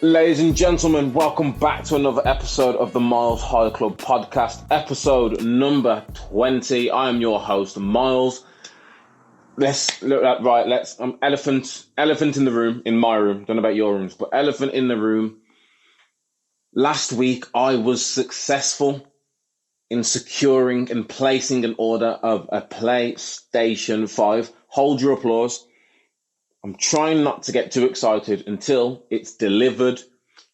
Ladies and gentlemen, welcome back to another episode of the Miles High Club podcast, episode number 20. I am your host, Miles. Let's look at elephant in the room, in my room. Don't know about your rooms, but elephant in the room. Last week, I was successful in securing and placing an order of a PlayStation 5. Hold your applause. I'm trying not to get too excited until it's delivered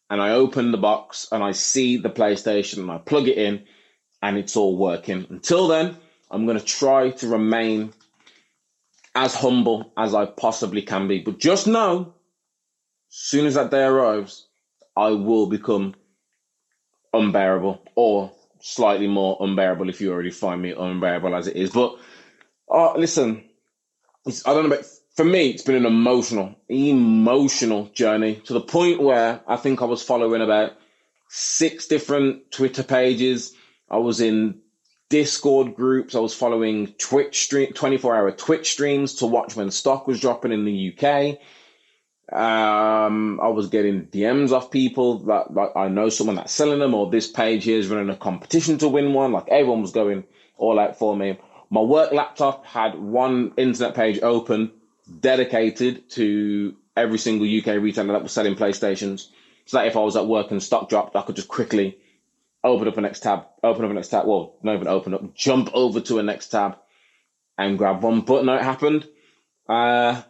and I open the box and I see the PlayStation and I plug it in and it's all working. Until then, I'm going to try to remain as humble as I possibly can be. But just know, as soon as that day arrives, I will become unbearable, or slightly more unbearable if you already find me unbearable as it is. But listen, I don't know about... For me, it's been an emotional journey to the point where I think I was following about 6 different Twitter pages. I was in Discord groups. I was following 24-hour Twitch streams to watch when stock was dropping in the UK. I was getting DMs off people that like, I know someone that's selling them, or this page here is running a competition to win one. Like, everyone was going all out for me. My work laptop had one internet page open dedicated to every single UK retailer that was selling PlayStations, so that if I was at work and stock dropped, I could just quickly open up a next tab, well, not even open up, jump over to a next tab and grab one. But no, it happened Thursday,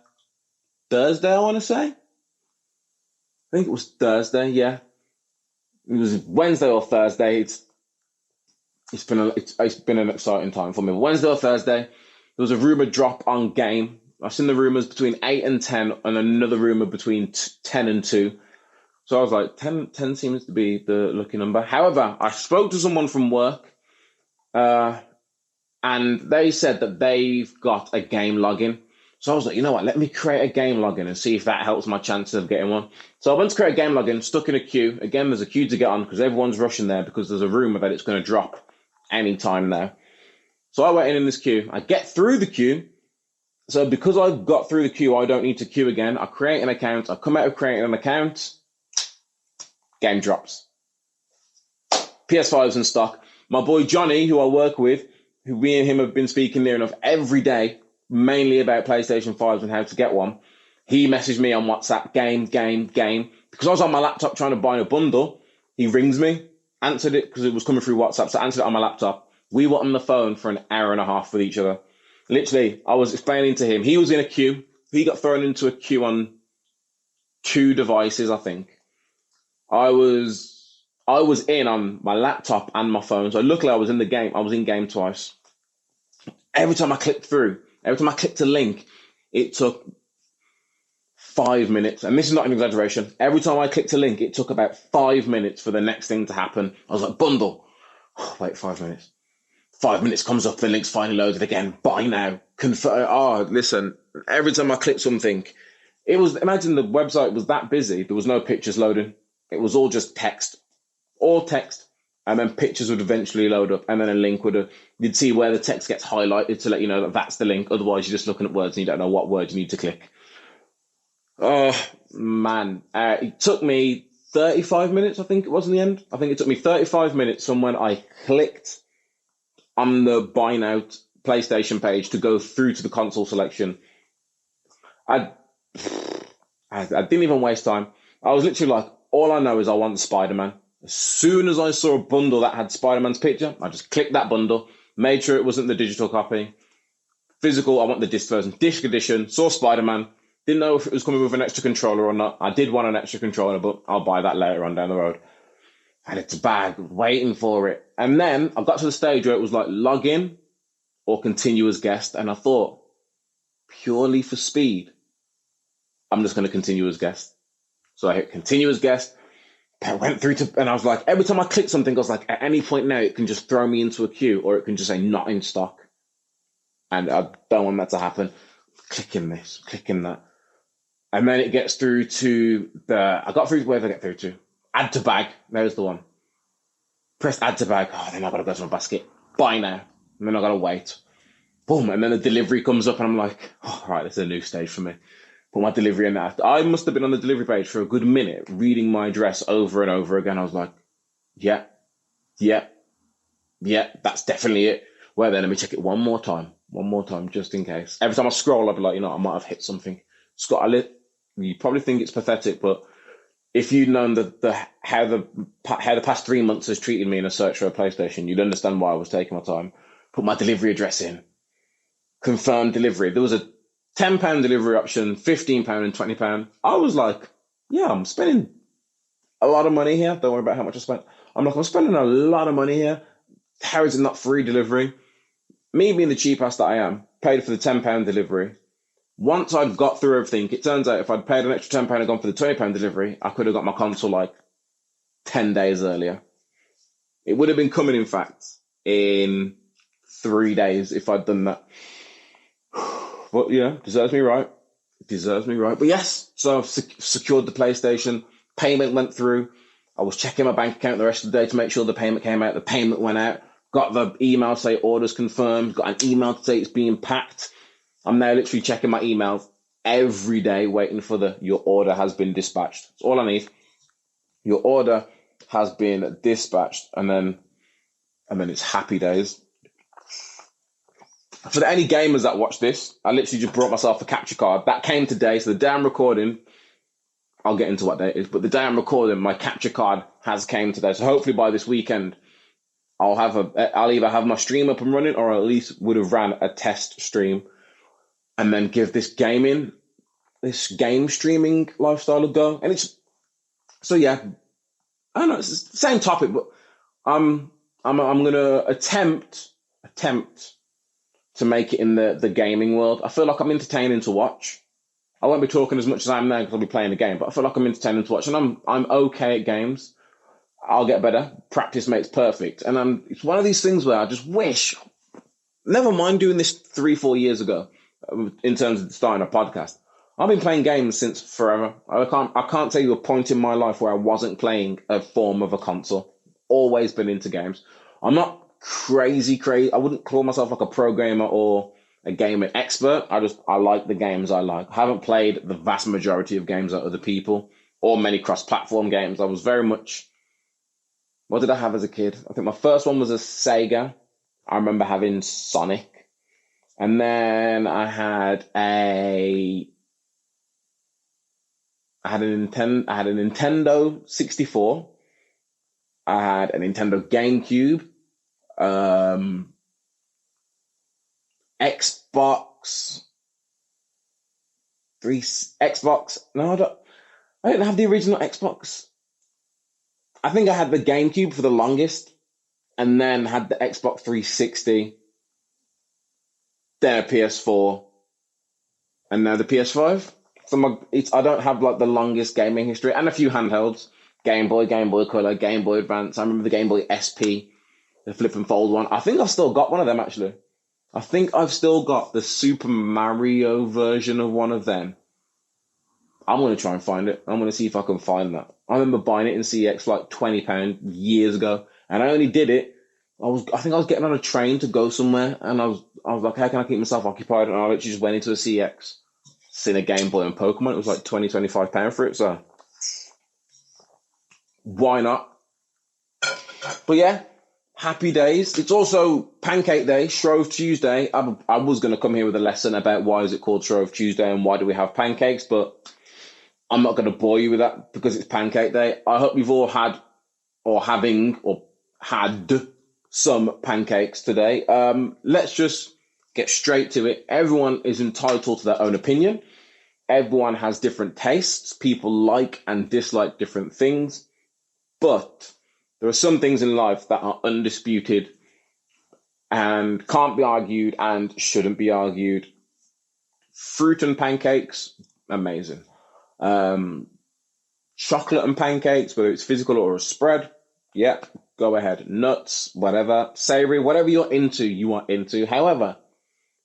I want to say. I think it was Thursday, yeah. It was Wednesday or Thursday. It's been an exciting time for me. Wednesday or Thursday, there was a rumor drop on Game. I've seen the rumours between 8 and 10 and another rumour between 10 and 2. So I was like, 10 seems to be the lucky number. However, I spoke to someone from work and they said that they've got a game login. So I was like, you know what, let me create a game login and see if that helps my chances of getting one. So I went to create a game login, stuck in a queue. Again, there's a queue to get on because everyone's rushing there because there's a rumour that it's going to drop any time now. So I went in this queue. I get through the queue. So because I've got through the queue, I don't need to queue again. I create an account. I come out of creating an account. Game drops. PS5's in stock. My boy Johnny, who I work with, who me and him have been speaking near enough every day, mainly about PlayStation 5s and how to get one. He messaged me on WhatsApp, game. Because I was on my laptop trying to buy a bundle, he rings me, answered it because it was coming through WhatsApp, so I answered it on my laptop. We were on the phone for an hour and a half with each other. Literally, I was explaining to him. He was in a queue. He got thrown into a queue on 2 devices, I think. I was in on my laptop and my phone. So luckily, I was in the game. I was in game twice. Every time I clicked a link, it took 5 minutes. And this is not an exaggeration. Every time I clicked a link, it took about 5 minutes for the next thing to happen. I was like, bundle. Oh, wait, 5 minutes. 5 minutes comes up, the link's finally loaded again. Buy now. Confirm. Oh, listen. Every time I click something, imagine the website was that busy. There was no pictures loading. It was all just text. All text. And then pictures would eventually load up. And then a link you'd see where the text gets highlighted to let you know that that's the link. Otherwise, you're just looking at words and you don't know what word you need to click. Oh, man. It took me 35 minutes, I think it was in the end. I think it took me 35 minutes from when I clicked on the buy now PlayStation page to go through to the console selection. I didn't even waste time. I was literally like, all I know is I want Spider-Man. As soon as I saw a bundle that had Spider-Man's picture, I just clicked that bundle, made sure it wasn't the digital copy. Physical, I want the disc version. Disc edition, saw Spider-Man. Didn't know if it was coming with an extra controller or not. I did want an extra controller, but I'll buy that later on down the road. Had it to bag, waiting for it. And then I got to the stage where it was like log in or continue as guest. And I thought, purely for speed, I'm just going to continue as guest. So I hit continue as guest. I went through and I was like, every time I click something, I was like, at any point now, it can just throw me into a queue or it can just say not in stock. And I don't want that to happen. Clicking this, clicking that. And then it gets through to I got through, where did I get through to? Add to bag. There's the one. Press add to bag. Oh, then I've got to go to my basket. Buy now. And then I've got to wait. Boom. And then the delivery comes up and I'm like, oh, right, this is a new stage for me. put my delivery in that. I must have been on the delivery page for a good minute, reading my address over and over again. I was like, yeah, that's definitely it. Well, then let me check it one more time, just in case. Every time I scroll, I'll be like, I might have hit something. Scott, you probably think it's pathetic, but if you'd known how the past 3 months has treated me in a search for a PlayStation, you'd understand why I was taking my time. Put my delivery address in. Confirmed delivery. There was a £10 delivery option, £15 and £20. I was like, yeah, I'm spending a lot of money here. Don't worry about how much I spent. I'm spending a lot of money here. How is it not free delivery? Me being the cheap ass that I am, paid for the £10 delivery. Once I'd got through everything, it turns out if I'd paid an extra £10 and gone for the £20 delivery, I could have got my console like 10 days earlier. It would have been coming, in fact, in 3 days if I'd done that. But yeah, deserves me right. But yes, so I've secured the PlayStation. Payment went through. I was checking my bank account the rest of the day to make sure the payment came out. The payment went out. Got the email to say orders confirmed. Got an email to say it's being packed. I'm now literally checking my emails every day, waiting for your order has been dispatched. That's all I need. Your order has been dispatched, and then it's happy days. For any gamers that watch this, I literally just brought myself a capture card. That came today, so the day I'm recording, I'll get into what day it is, but the day I'm recording, my capture card has came today. So hopefully by this weekend, I'll either have my stream up and running, or at least would have ran a test stream, and then give this game streaming lifestyle a go. And so yeah, I don't know, it's the same topic, but I'm gonna attempt to make it in the gaming world. I feel like I'm entertaining to watch. I won't be talking as much as I am now because I'll be playing the game, but I feel like I'm entertaining to watch, and I'm okay at games. I'll get better. Practice makes perfect. And it's one of these things where I just wish, never mind doing this 3-4 years ago, in terms of starting a podcast. I've been playing games since forever. I can't tell you a point in my life where I wasn't playing a form of a console. Always been into games. I'm not crazy. I wouldn't call myself like a pro gamer or a gaming expert. I like the games I like. I haven't played the vast majority of games that other people, or many cross-platform games. I was very much, what did I have as a kid? I think my first one was a Sega. I remember having Sonic. And then I had a Nintendo 64. I had a Nintendo GameCube. Xbox. No, I didn't have the original Xbox. I think I had the GameCube for the longest, and then had the Xbox 360, then a PS4, and now the PS5. So I don't have like the longest gaming history, and a few handhelds. Game Boy, Game Boy Color, Game Boy Advance. I remember the Game Boy SP, the flip and fold one. I think I've still got one of them, actually. I think I've still got the Super Mario version of one of them. I'm going to try and find it. I'm going to see if I can find that. I remember buying it in CX for like £20 years ago, and I only did it. I think I was getting on a train to go somewhere, and I was like, how can I keep myself occupied? And I literally just went into a CX, seen a Game Boy and Pokemon. It was like £20-25 for it, so why not? But yeah, happy days. It's also Pancake Day, Shrove Tuesday. I was going to come here with a lesson about why is it called Shrove Tuesday and why do we have pancakes, but I'm not going to bore you with that because it's Pancake Day. I hope you've all had some pancakes today. Let's just get straight to it. Everyone is entitled to their own opinion. Everyone has different tastes. People like and dislike different things. But there are some things in life that are undisputed and can't be argued and shouldn't be argued. Fruit and pancakes, amazing. Chocolate and pancakes, whether it's physical or a spread, yeah, go ahead. Nuts, whatever, savory, whatever you're into, you are into. However,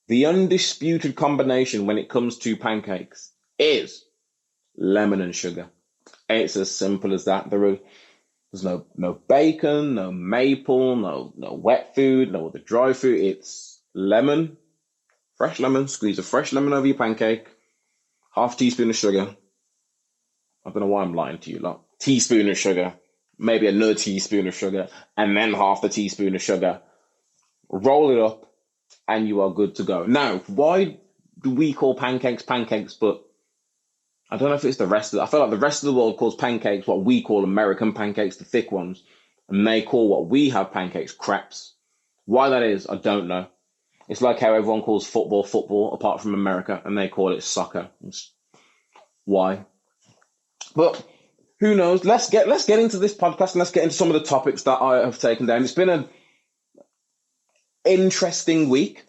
the undisputed combination when it comes to pancakes is lemon and sugar. It's as simple as that. There's no bacon, no maple, no wet food, no other dry food. It's lemon, fresh lemon, squeeze a fresh lemon over your pancake, half teaspoon of sugar. I don't know why I'm lying to you. Like, teaspoon of sugar, maybe another teaspoon of sugar, and then half the teaspoon of sugar. Roll it up, and you are good to go. Now, why do we call pancakes pancakes, but I don't know if it's the rest of I feel like the rest of the world calls pancakes what we call American pancakes, the thick ones, and they call what we have pancakes crepes. Why that is, I don't know. It's like how everyone calls football football, apart from America, and they call it soccer. Why? But who knows? Let's get into this podcast and let's get into some of the topics that I have taken down. It's been an interesting week.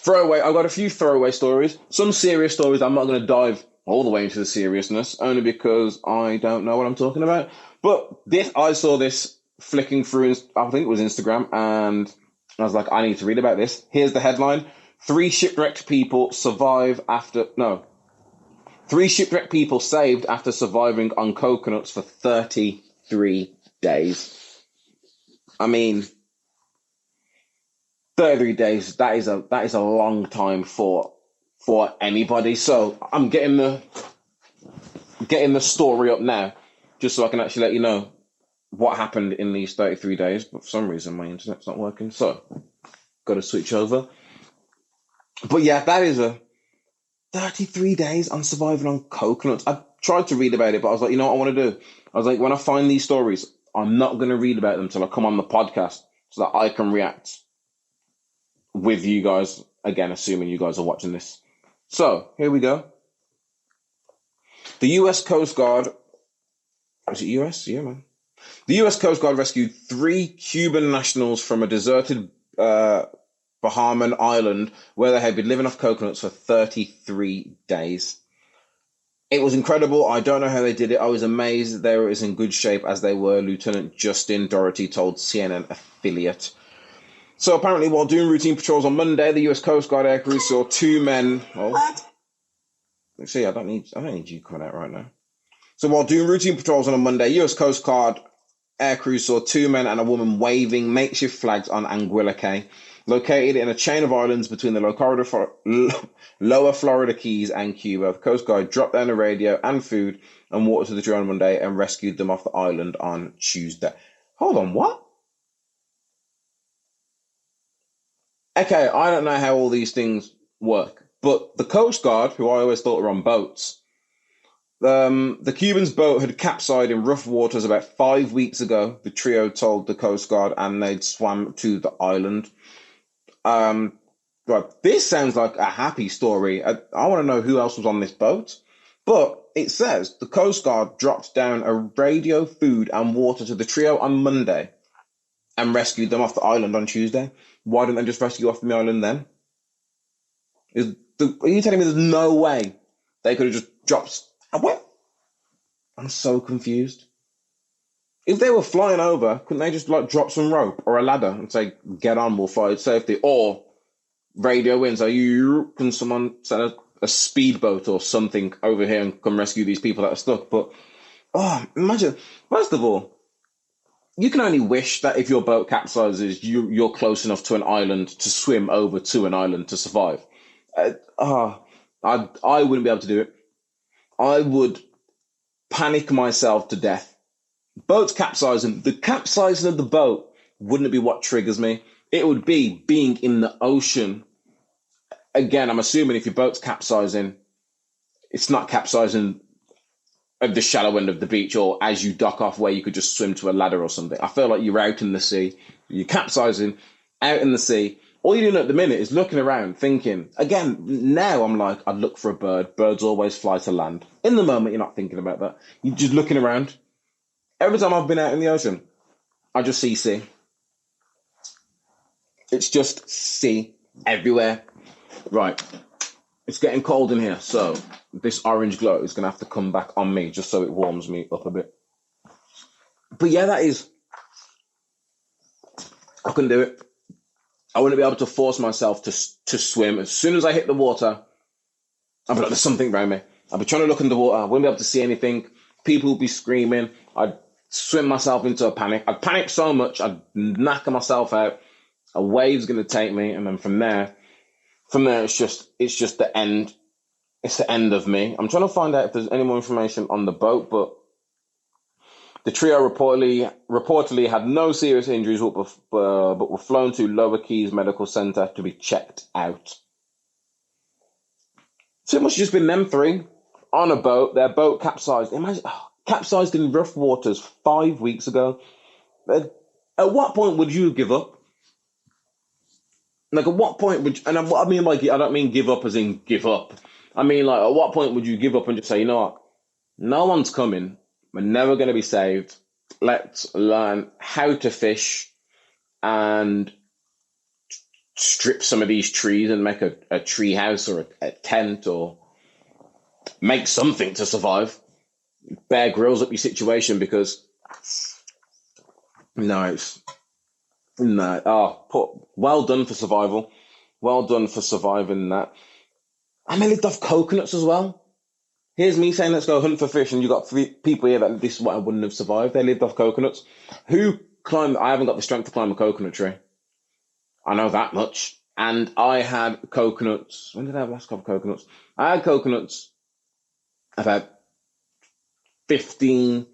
I've got a few throwaway stories, some serious stories. I'm not going to dive all the way into the seriousness, only because I don't know what I'm talking about. But I saw this flicking through, I think it was Instagram, and I was like, I need to read about this. Here's the headline: 3 shipwrecked people saved after surviving on coconuts for 33 days. I mean, 33 days, that is a long time for anybody. So I'm getting the story up now, just so I can actually let you know what happened in these 33 days. But for some reason, my internet's not working, so got to switch over. But yeah, that is 33 days on surviving on coconuts. I tried to read about it, but I was like, you know what I want to do? I was like, when I find these stories, I'm not going to read about them till I come on the podcast so that I can react with you guys, again, assuming you guys are watching this. So, here we go. The U.S. Coast Guard... Is it U.S.? Yeah, man. The U.S. Coast Guard rescued 3 Cuban nationals from a deserted Bahamian island where they had been living off coconuts for 33 days. It was incredible. I don't know how they did it. I was amazed they were as in good shape as they were, Lieutenant Justin Doherty told CNN affiliate. So apparently, while doing routine patrols on Monday, the U.S. Coast Guard air crew saw 2 men... See, I don't need you coming out right now. So while doing routine patrols on a Monday, U.S. Coast Guard air crew saw 2 men and a woman waving makeshift flags on Anguilla Cay, located in a chain of islands between the Lower Florida Keys and Cuba. The Coast Guard dropped down a radio and food and water to the crew on Monday and rescued them off the island on Tuesday. Hold on, what? Okay, I don't know how all these things work, but the Coast Guard, who I always thought were on boats, the Cubans' boat had capsized in rough waters about 5 weeks ago, the trio told the Coast Guard, and they'd swam to the island. This sounds like a happy story. I want to know who else was on this boat. But it says the Coast Guard dropped down a radio, food, and water to the trio on Monday and rescued them off the island on Tuesday. Why didn't they just rescue off the island then? Are you telling me there's no way they could have just dropped... What? I'm so confused. If they were flying over, couldn't they just drop some rope or a ladder and say, get on, we'll fly to safety? Or radio in, so can someone send a speedboat or something over here and come rescue these people that are stuck? But, imagine, first of all, you can only wish that if your boat capsizes, you're close enough to an island to swim over to an island to survive. I wouldn't be able to do it. I would panic myself to death. Boats capsizing, the capsizing of the boat wouldn't be what triggers me. It would be being in the ocean. Again, I'm assuming if your boat's capsizing, it's not capsizing at the shallow end of the beach or as you dock off where you could just swim to a ladder or something. I feel like you're out in the sea. You're capsizing out in the sea. All you're doing at the minute is looking around, thinking. Again, now I'm like, I'd look for a bird. Birds always fly to land. In the moment, you're not thinking about that. You're just looking around. Every time I've been out in the ocean, I just see sea. It's just sea everywhere. Right. It's getting cold in here, so this orange glow is going to have to come back on me just so it warms me up a bit. But yeah, that is... I couldn't do it. I wouldn't be able to force myself to swim. As soon as I hit the water, I'd be like, there's something around me. I'd be trying to look in the water. I wouldn't be able to see anything. People would be screaming. I'd swim myself into a panic. I'd panic so much, I'd knock myself out. A wave's going to take me, and then from there, it's just the end. it's the end of me. I'm trying to find out if there's any more information on the boat, but the trio reportedly had no serious injuries, but were flown to Lower Keys Medical Center to be checked out. So it must have just been them three on a boat. Their boat capsized. Imagine, capsized in rough waters 5 weeks ago. At what point would you give up? Like, at what point would you, and what I mean by, I don't mean give up as in give up. I mean, like, at what point would you give up and just say, you know what? No one's coming. We're never going to be saved. Let's learn how to fish and strip some of these trees and make a tree house or a tent or make something to survive. Bear Grylls up your situation because well done for survival. Well done for surviving that. And they lived off coconuts as well. Here's me saying, let's go hunt for fish, and you got people here that this is what I wouldn't have survived. They lived off coconuts. I haven't got the strength to climb a coconut tree. I know that much. And I had coconuts. When did I have last couple of coconuts? I had coconuts about 15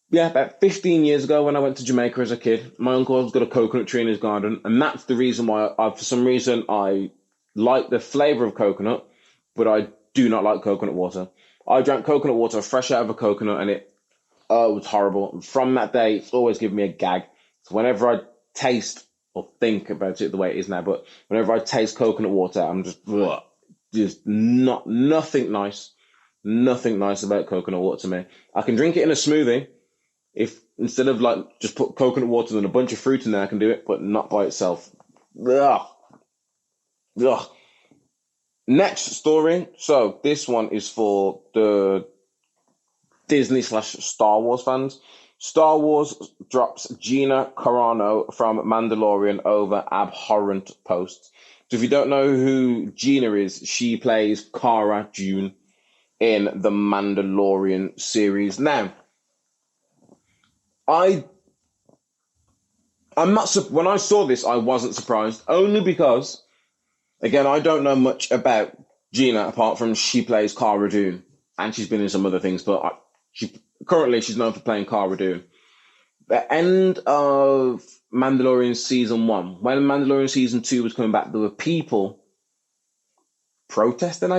years ago when I went to Jamaica as a kid. My uncle's got a coconut tree in his garden, and that's the reason why for some reason I like the flavour of coconut, but I do not like coconut water. I drank coconut water fresh out of a coconut, and it was horrible. And from that day, it's always given me a gag. So whenever I taste or think about it the way it is now, but whenever I taste coconut water, I'm just nothing nice. Nothing nice about coconut water to me. I can drink it in a smoothie. If instead of like just put coconut water and a bunch of fruit in there, I can do it, but not by itself. Ugh. Ugh. Next story. So this one is for the Disney/Star Wars fans. Star Wars drops Gina Carano from Mandalorian over abhorrent posts. So if you don't know who Gina is, she plays Cara Dune in the Mandalorian series. Now, I'm not. When I saw this, I wasn't surprised, only because, again, I don't know much about Gina apart from she plays Cara Dune, and she's been in some other things, but currently she's known for playing Cara Dune. The end of Mandalorian season 1, when Mandalorian season 2 was coming back, there were people protesting,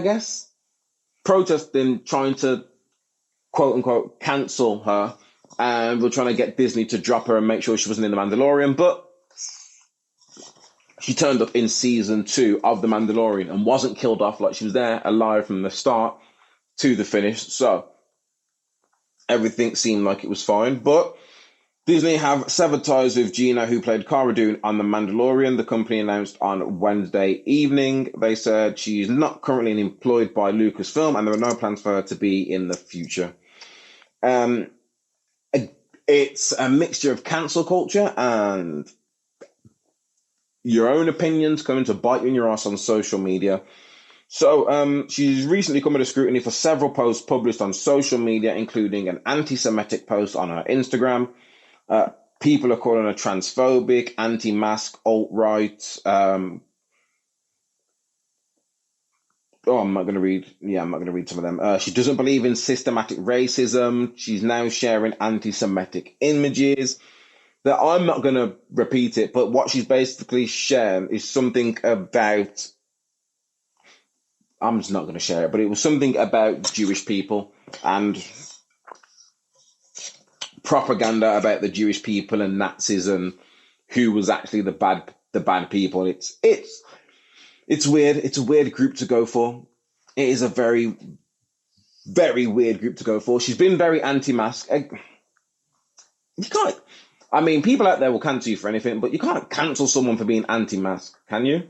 trying to quote unquote cancel her, and we're trying to get Disney to drop her and make sure she wasn't in the Mandalorian, but she turned up in season 2 of the Mandalorian and wasn't killed off. Like, she was there alive from the start to the finish, so everything seemed like it was fine. But Disney have severed ties with Gina, who played Cara Dune on The Mandalorian. The company announced on Wednesday evening. They said she's not currently employed by Lucasfilm, and there are no plans for her to be in the future. It's a mixture of cancel culture and your own opinions coming to bite you in your ass on social media. So she's recently come under scrutiny for several posts published on social media, including an anti-Semitic post on her Instagram. People are calling her transphobic, anti-mask, alt-right. I'm not going to read some of them. She doesn't believe in systematic racism. She's now sharing anti-Semitic images. That I'm not going to repeat it, but what she's basically sharing is something about... I'm just not going to share it, but it was something about Jewish people and propaganda about the Jewish people and Nazis and who was actually the bad people. It's weird. It's a weird group to go for. It is a very, very weird group to go for. She's been very anti-mask. You can't... I mean, people out there will cancel you for anything, but you can't cancel someone for being anti-mask, can you?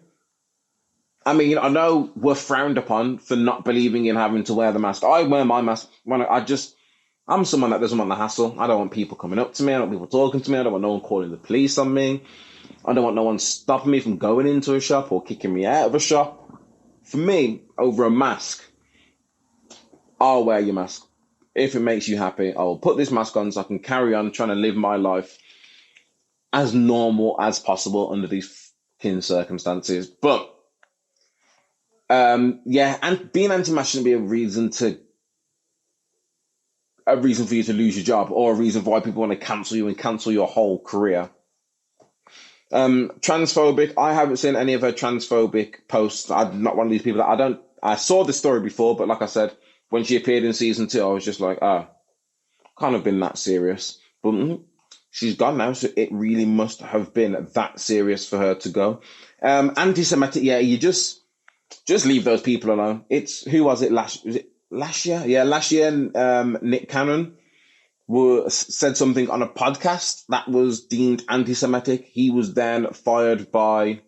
I mean, I know we're frowned upon for not believing in having to wear the mask. I wear my mask when I'm someone that doesn't want the hassle. I don't want people coming up to me. I don't want people talking to me. I don't want no one calling the police on me. I don't want no one stopping me from going into a shop or kicking me out of a shop. For me, over a mask, I'll wear your mask. If it makes you happy, I'll put this mask on so I can carry on trying to live my life as normal as possible under these fucking circumstances. But Yeah, and being anti-mask shouldn't be a reason for you to lose your job, or a reason why people want to cancel you and cancel your whole career. Transphobic. I haven't seen any of her transphobic posts. I'm not one of these people that I saw the story before, but like I said, when she appeared in season 2, I was just like, can't have been that serious. But she's gone now, so it really must have been that serious for her to go. Anti-Semitic. Yeah, you just leave those people alone. Who was it last year? Yeah, last year, Nick Cannon said something on a podcast that was deemed anti-Semitic. He was then fired by,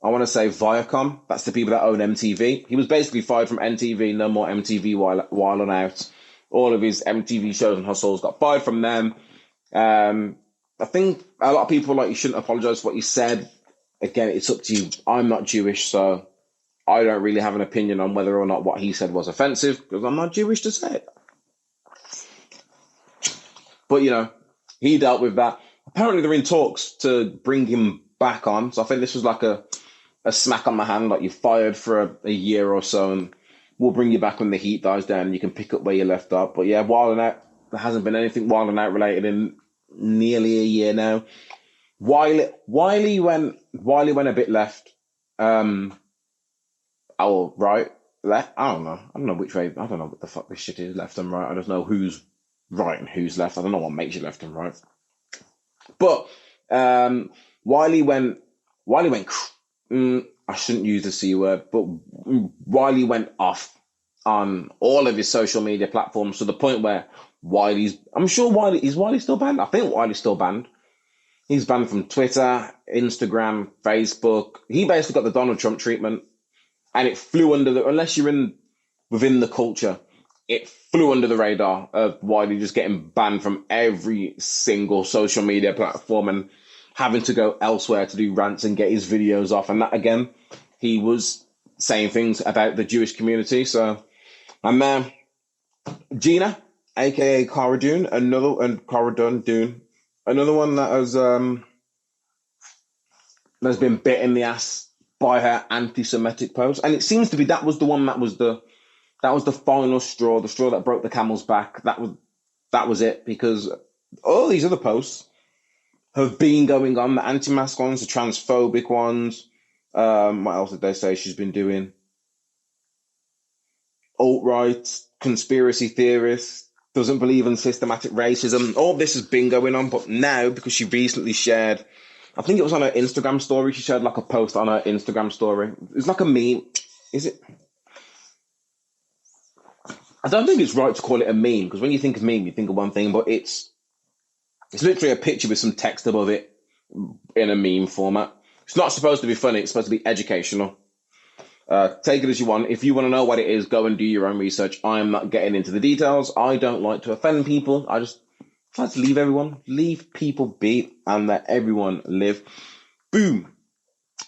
I want to say, Viacom. That's the people that own MTV. He was basically fired from MTV. No more MTV while on out. All of his MTV shows and hustles got fired from them. I think a lot of people you shouldn't apologize for what you said. Again, it's up to you. I'm not Jewish, so I don't really have an opinion on whether or not what he said was offensive, because I'm not Jewish to say it. But, he dealt with that. Apparently, they're in talks to bring him back on. So I think this was like a smack on the hand, like you're fired for a year or so, and we'll bring you back when the heat dies down and you can pick up where you left off. But yeah, Wild 'N Out, there hasn't been anything Wild 'N Out related in nearly a year now. Wiley went a bit left. Right, left. I don't know which way. I don't know what the fuck this shit is, left and right. I just know who's right and who's left. I don't know what makes you left and right. But Wiley went. I shouldn't use the C word, but Wiley went off on all of his social media platforms to the point where is Wiley still banned? I think Wiley's still banned. He's banned from Twitter, Instagram, Facebook. He basically got the Donald Trump treatment, and it flew unless you're within the culture, it flew under the radar of Wiley just getting banned from every single social media platform and having to go elsewhere to do rants and get his videos off. And that, again, he was saying things about the Jewish community. So, and Gina, aka Cara Dune, another one that has been bit in the ass by her anti-Semitic post. And it seems to be that was the final straw, the straw that broke the camel's back. That was it, because all these other posts have been going on, the anti-mask ones, the transphobic ones. What else did they say she's been doing? Alt-right, conspiracy theorists, doesn't believe in systematic racism. All this has been going on, but now, because she recently shared, I think it was on her Instagram story, she shared like a post on her Instagram story. It's like a meme. Is it? I don't think it's right to call it a meme, because when you think of meme, you think of one thing, but it's literally a picture with some text above it in a meme format. It's not supposed to be funny. It's supposed to be educational. Take it as you want. If you want to know what it is, go and do your own research. I am not getting into the details. I don't like to offend people. I just try to leave people be, and let everyone live. Boom.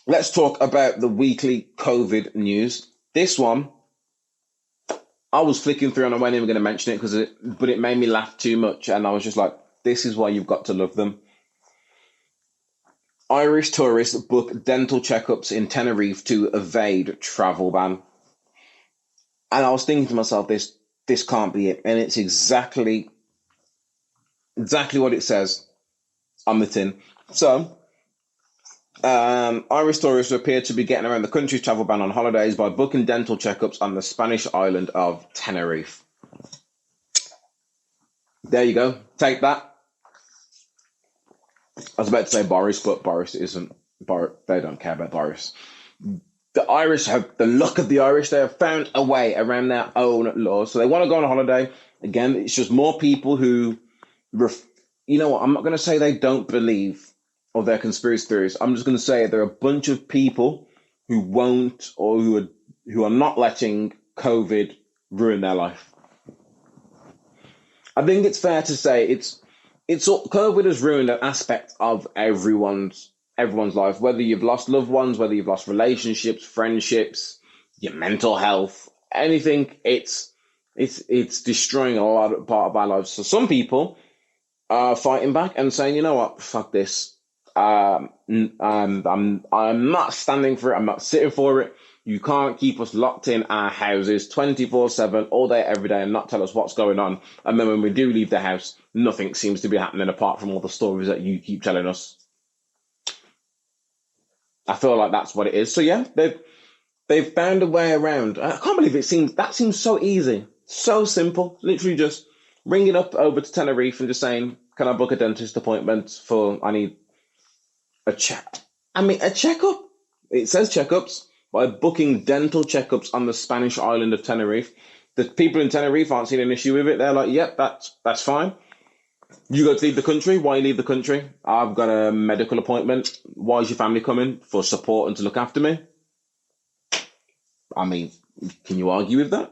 Let's talk about the weekly COVID news. This one, I was flicking through and I wasn't even going to mention it but it made me laugh too much, and I was just like, this is why you've got to love them. Irish tourists book dental checkups in Tenerife to evade travel ban. And I was thinking to myself, this can't be it. And it's exactly what it says on the tin. So, Irish tourists appear to be getting around the country's travel ban on holidays by booking dental checkups on the Spanish island of Tenerife. There you go. Take that. I was about to say Boris, but Boris isn't. They don't care about Boris. The Irish have the luck of the Irish. They have found a way around their own laws. So they want to go on a holiday. Again, it's just more people who, you know what? I'm not going to say they don't believe or they're conspiracy theories. I'm just going to say there are a bunch of people who won't, or who are not letting COVID ruin their life. I think it's fair to say COVID has ruined an aspect of everyone's life, whether you've lost loved ones, whether you've lost relationships, friendships, your mental health, anything. It's destroying a lot of part of our lives. So some people are fighting back and saying, you know what, fuck this. I'm not standing for it. I'm not sitting for it. You can't keep us locked in our houses 24/7, all day, every day, and not tell us what's going on. And then when we do leave the house, nothing seems to be happening apart from all the stories that you keep telling us. I feel like that's what it is. So yeah, they've found a way around. I can't believe that seems so easy, so simple. Literally just ringing up over to Tenerife and just saying, "Can I book a dentist appointment I need a checkup?" It says checkups. By booking dental checkups on the Spanish island of Tenerife. The people in Tenerife aren't seeing an issue with it. They're like, "Yep, that's fine. You got to leave the country. Why leave the country? I've got a medical appointment. Why is your family coming? For support and to look after me?" I mean, can you argue with that?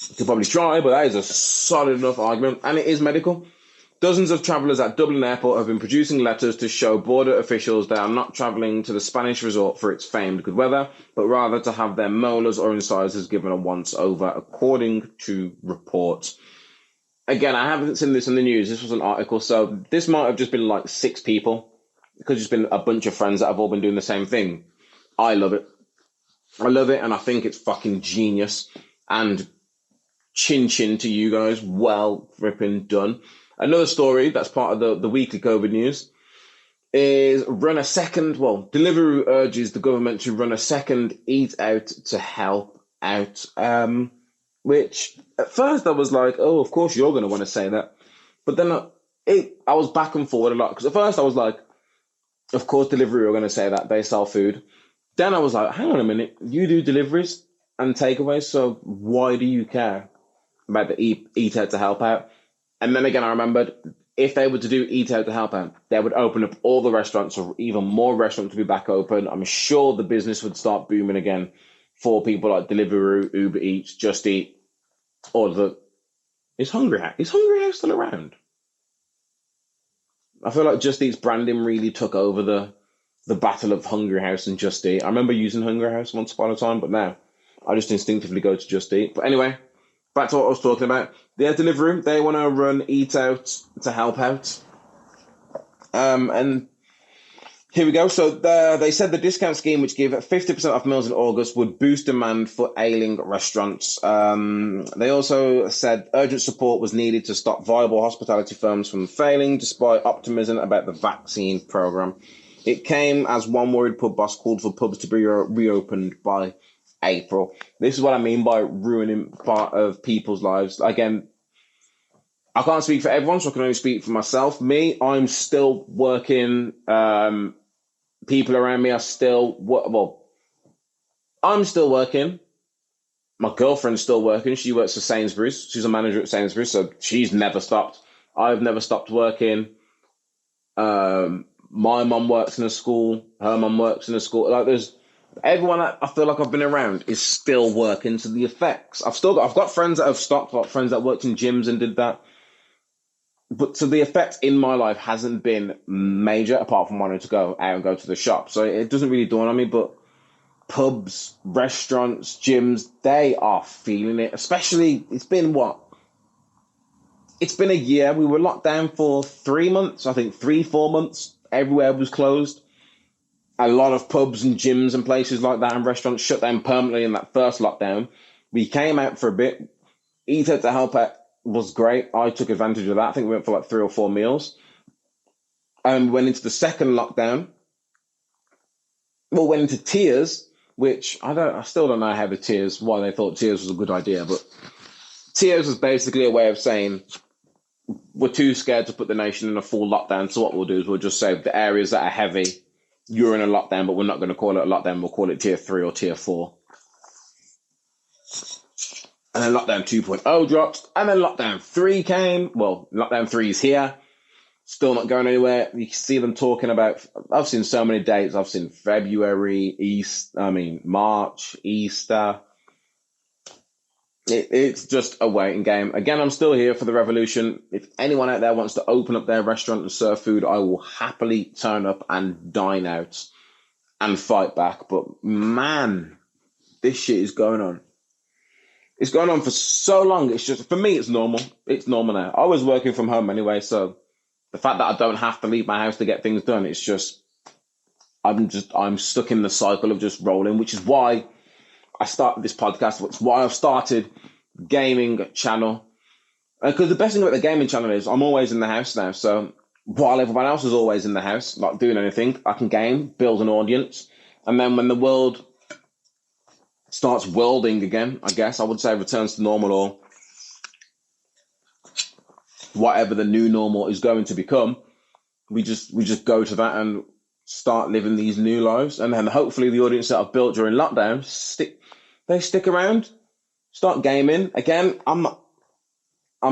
You could probably try, but that is a solid enough argument, and it is medical. Dozens of travellers at Dublin Airport have been producing letters to show border officials they are not travelling to the Spanish resort for its famed good weather, but rather to have their molars or incisors given a once-over, according to reports. Again, I haven't seen this in the news. This was an article, so this might have just been like 6 people. It could have just been a bunch of friends that have all been doing the same thing. I love it. I love it, and I think it's fucking genius. And chin to you guys. Well ripping done. Another story that's part of the weekly COVID news is Deliveroo urges the government to run a second Eat Out to help out. Which at first I was like, oh, of course you're going to want to say that. But then I was back and forward a lot. Because at first I was like, of course Deliveroo are going to say that. They sell food. Then I was like, hang on a minute. You do deliveries and takeaways, so why do you care about the Eat Out to help out? And then again, I remembered if they were to do Eat Out to help out, they would open up all the restaurants, or even more restaurants to be back open. I'm sure the business would start booming again for people like Deliveroo, Uber Eats, Just Eat, or Is Hungry House still around? I feel like Just Eat's branding really took over the battle of Hungry House and Just Eat. I remember using Hungry House once upon a time, but now I just instinctively go to Just Eat. But anyway, back to what I was talking about. The Deliveroo, they want to run Eat Out to help out. And here we go. So they said the discount scheme, which gave 50% off meals in August, would boost demand for ailing restaurants. They also said urgent support was needed to stop viable hospitality firms from failing, despite optimism about the vaccine program. It came as one worried pub boss called for pubs to be reopened by April. This is what I mean by ruining part of people's lives. Again, I can't speak for everyone, so I can only speak for myself. Me, I'm still working. People around me are still, I'm still working. My girlfriend's still working. She works for Sainsbury's. She's a manager at Sainsbury's, so she's never stopped. I've never stopped working. My mum works in a school. Her mum works in a school. Like, there's everyone I feel like I've been around is still working to the effects. I've got friends that have stopped, like friends that worked in gyms and did that. But to the effect in my life hasn't been major, apart from wanting to go out and go to the shop. So it doesn't really dawn on me, but pubs, restaurants, gyms, they are feeling it. Especially, it's been a year. We were locked down for 3 months, I think 3-4 months. Everywhere was closed. A lot of pubs and gyms and places like that and restaurants shut down permanently in that first lockdown. We came out for a bit. Eat Out to help out was great. I took advantage of that. I think we went for like 3 or 4 meals. And we went into the second lockdown. Well, went into tiers, which I still don't know why they thought tiers was a good idea, but tiers was basically a way of saying we're too scared to put the nation in a full lockdown, so what we'll do is we'll just say the areas that are heavy, you're in a lockdown, but we're not going to call it a lockdown, we'll call it tier 3 or tier 4. And then lockdown 2.0 dropped, and then lockdown 3 came. Well, lockdown 3 is here, still not going anywhere. You can see them talking about, I've seen so many dates. I've seen February, March, Easter. It's just a waiting game. Again, I'm still here for the revolution. If anyone out there wants to open up their restaurant and serve food, I will happily turn up and dine out and fight back. But man, this shit is going on. It's going on for so long. It's just, for me, it's normal. It's normal now. I was working from home anyway, so the fact that I don't have to leave my house to get things done, it's just, I'm stuck in the cycle of just rolling, which is why I started this podcast. It's why I've started gaming channel. Because the best thing about the gaming channel is I'm always in the house now. So while everyone else is always in the house, not doing anything, I can game, build an audience. And then when the world starts worlding again, I guess I would say returns to normal, or whatever the new normal is going to become, we just go to that and start living these new lives. And then hopefully the audience that I've built during lockdown stick around, start gaming again. I'm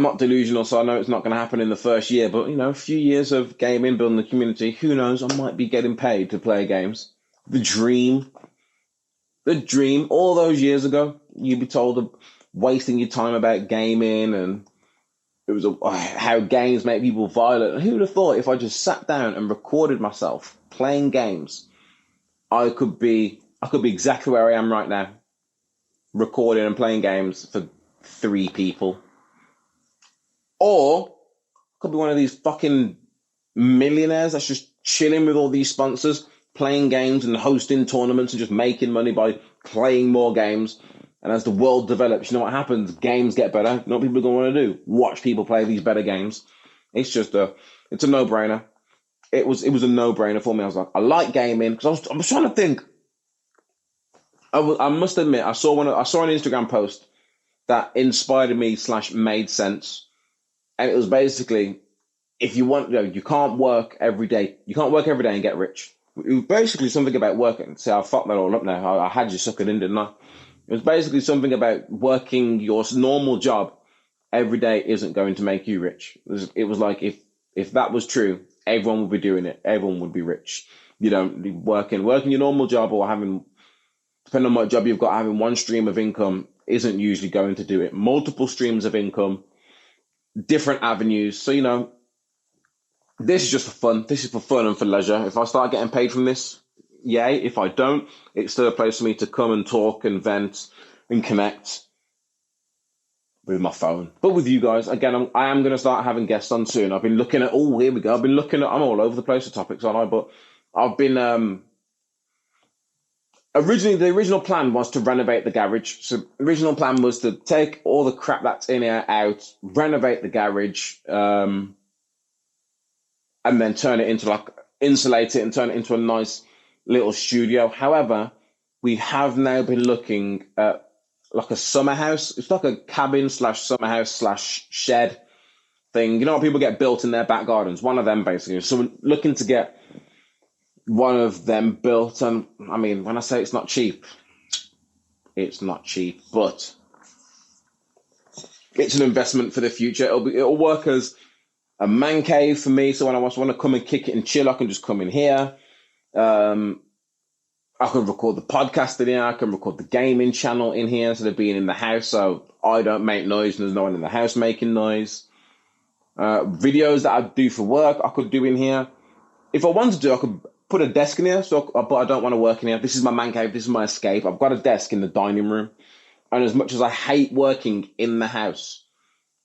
not delusional, so I know it's not going to happen in the first year, but a few years of gaming, building the community, who knows, I might be getting paid to play games. The dream, all those years ago, you'd be told of wasting your time about gaming, and it was how games make people violent. And who would have thought if I just sat down and recorded myself playing games, I could be exactly where I am right now, recording and playing games for 3 people. Or could be one of these fucking millionaires that's just chilling with all these sponsors, playing games and hosting tournaments and just making money by playing more games. And as the world develops, you know what happens? Games get better. You know what people are going to want to do? Watch people play these better games. It's a no-brainer. It was a no-brainer for me. I was like, I like gaming, because I was trying to think. I must admit, I saw an Instagram post that inspired me / made sense. And it was basically, if you want, you can't work every day. You can't work every day and get rich. It was basically something about working. See, I fucked that all up now. I had you sucking in, didn't I? It was basically something about working your normal job every day isn't going to make you rich. It was like, if that was true, everyone would be doing it. Everyone would be rich. You don't working your normal job, or depending on what job you've got, having one stream of income isn't usually going to do it. Multiple streams of income, different avenues. So, this is just for fun. This is for fun and for leisure. If I start getting paid from this, yay. If I don't, it's still a place for me to come and talk and vent and connect with my phone. But with you guys, again, I am going to start having guests on soon. I've been looking at, here we go. I'm all over the place with topics, aren't I? But I've been, originally, the original plan was to renovate the garage. So the original plan was to take all the crap that's in here out, renovate the garage, and then turn it into insulate it and turn it into a nice little studio. However, we have now been looking at like a summer house. It's like a cabin / summer house / shed thing. You know what people get built in their back gardens? One of them, basically. So we're looking to get one of them built. And I mean, when I say it's not cheap, but it's an investment for the future. It'll work as a man cave for me. So when I want to come and kick it and chill, I can just come in here. I can record the podcast in here. I can record the gaming channel in here instead of being in the house. So I don't make noise and there's no one in the house making noise. Videos that I do for work, I could do in here. If I wanted to, I could put a desk in here. But I don't want to work in here. This is my man cave. This is my escape. I've got a desk in the dining room. And as much as I hate working in the house,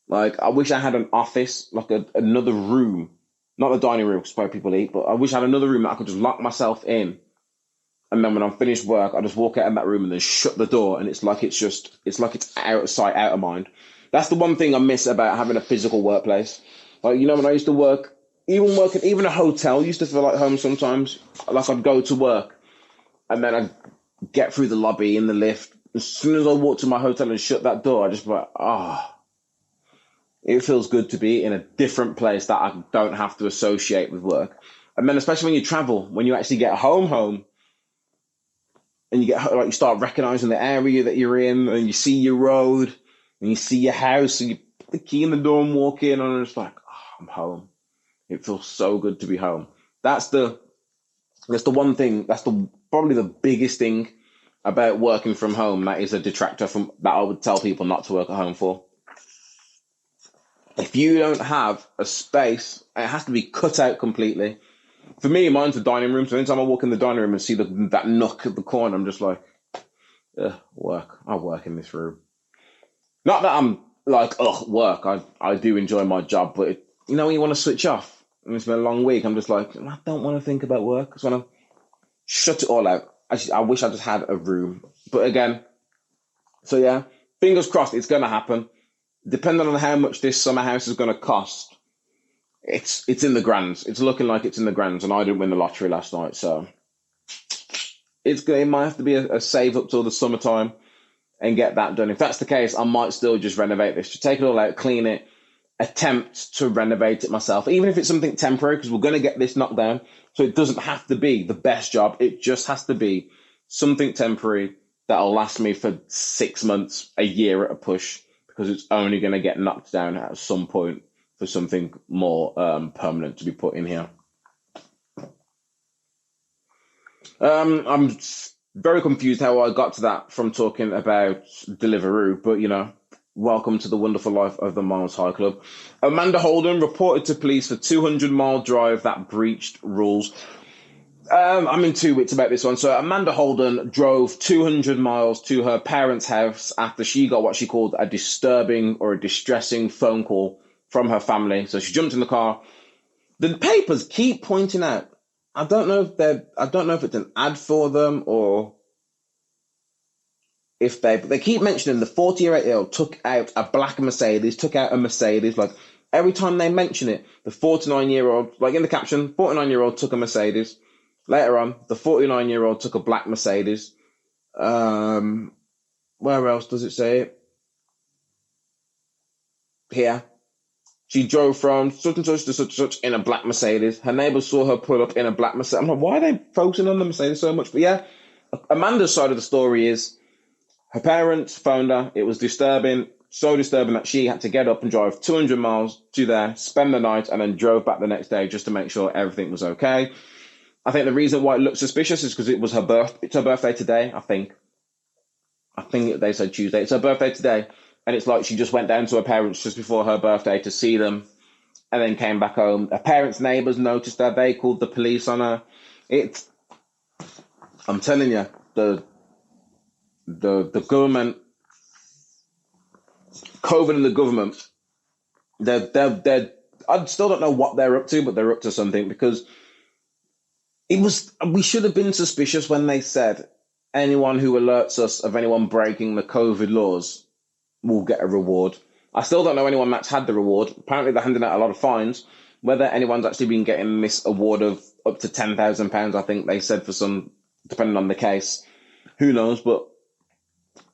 like I wish I had an office, like another room, not the dining room because probably people eat, but I wish I had another room that I could just lock myself in. And then when I'm finished work, I just walk out of that room and then shut the door. And it's like it's out of sight, out of mind. That's the one thing I miss about having a physical workplace. Like, when I used to work, even a hotel used to feel like home sometimes. Like I'd go to work and then I'd get through the lobby in the lift. As soon as I walked to my hotel and shut that door, I just be like, it feels good to be in a different place that I don't have to associate with work. And then especially when you travel, when you actually get home, and you start recognizing the area that you're in, and you see your road, and you see your house, and you put the key in the door and walk in, and it's like, I'm home. It feels so good to be home. That's the one thing. That's probably the biggest thing about working from home. That is a detractor from that I would tell people not to work at home for. If you don't have a space, it has to be cut out completely. For me, mine's a dining room. So anytime I walk in the dining room and see that nook at the corner, I'm just like, work. I'll work in this room. Not that I'm like, work. I do enjoy my job, but when you want to switch off, and it's been a long week, I'm just like, I don't want to think about work. I just want to shut it all out. I wish I just had a room. But again, so yeah, fingers crossed it's going to happen. Depending on how much this summer house is going to cost, it's in the grands. It's looking like it's in the grands, and I didn't win the lottery last night, so it might have to be a save up till the summertime and get that done. If that's the case, I might still just renovate this. Just take it all out, clean it, attempt to renovate it myself, even if it's something temporary, because we're going to get this knocked down. So it doesn't have to be the best job. It just has to be something temporary that'll last me for 6 months, a year at a push, because it's only going to get knocked down at some point for something more permanent to be put in here. I'm very confused how I got to that from talking about Deliveroo, but welcome to the wonderful life of the Miles High Club. Amanda Holden reported to police for 200-mile drive that breached rules. I'm in two bits about this one. So Amanda Holden drove 200 miles to her parents' house after she got what she called a disturbing or a distressing phone call from her family. So she jumped in the car. The papers keep pointing out, I don't know if it's an ad for them or if they keep mentioning the 48-year-old took out a black Mercedes, took out a Mercedes. Like every time they mention it, the 49-year-old, like in the caption, 49-year-old took a Mercedes. Later on, the 49-year-old took a black Mercedes. Where else does it say it? Here. She drove from such and such to such and such in a black Mercedes. Her neighbours saw her pull up in a black Mercedes. I'm like, why are they focusing on the Mercedes so much? But yeah, Amanda's side of the story is her parents phoned her. It was disturbing, so disturbing that she had to get up and drive 200 miles to there, spend the night, and then drove back the next day just to make sure everything was okay. I think the reason why it looked suspicious is because it was it's her birthday today, I think. I think they said Tuesday. It's her birthday today. And it's like she just went down to her parents just before her birthday to see them and then came back home. Her parents' neighbours noticed her. They called the police on her. I'm telling you, the government, COVID and the government, I still don't know what they're up to, but they're up to something, because we should have been suspicious when they said anyone who alerts us of anyone breaking the COVID laws will get a reward. I still don't know anyone that's had the reward. Apparently they're handing out a lot of fines. Whether anyone's actually been getting this award of up to £10,000, I think they said, for some, depending on the case. Who knows, but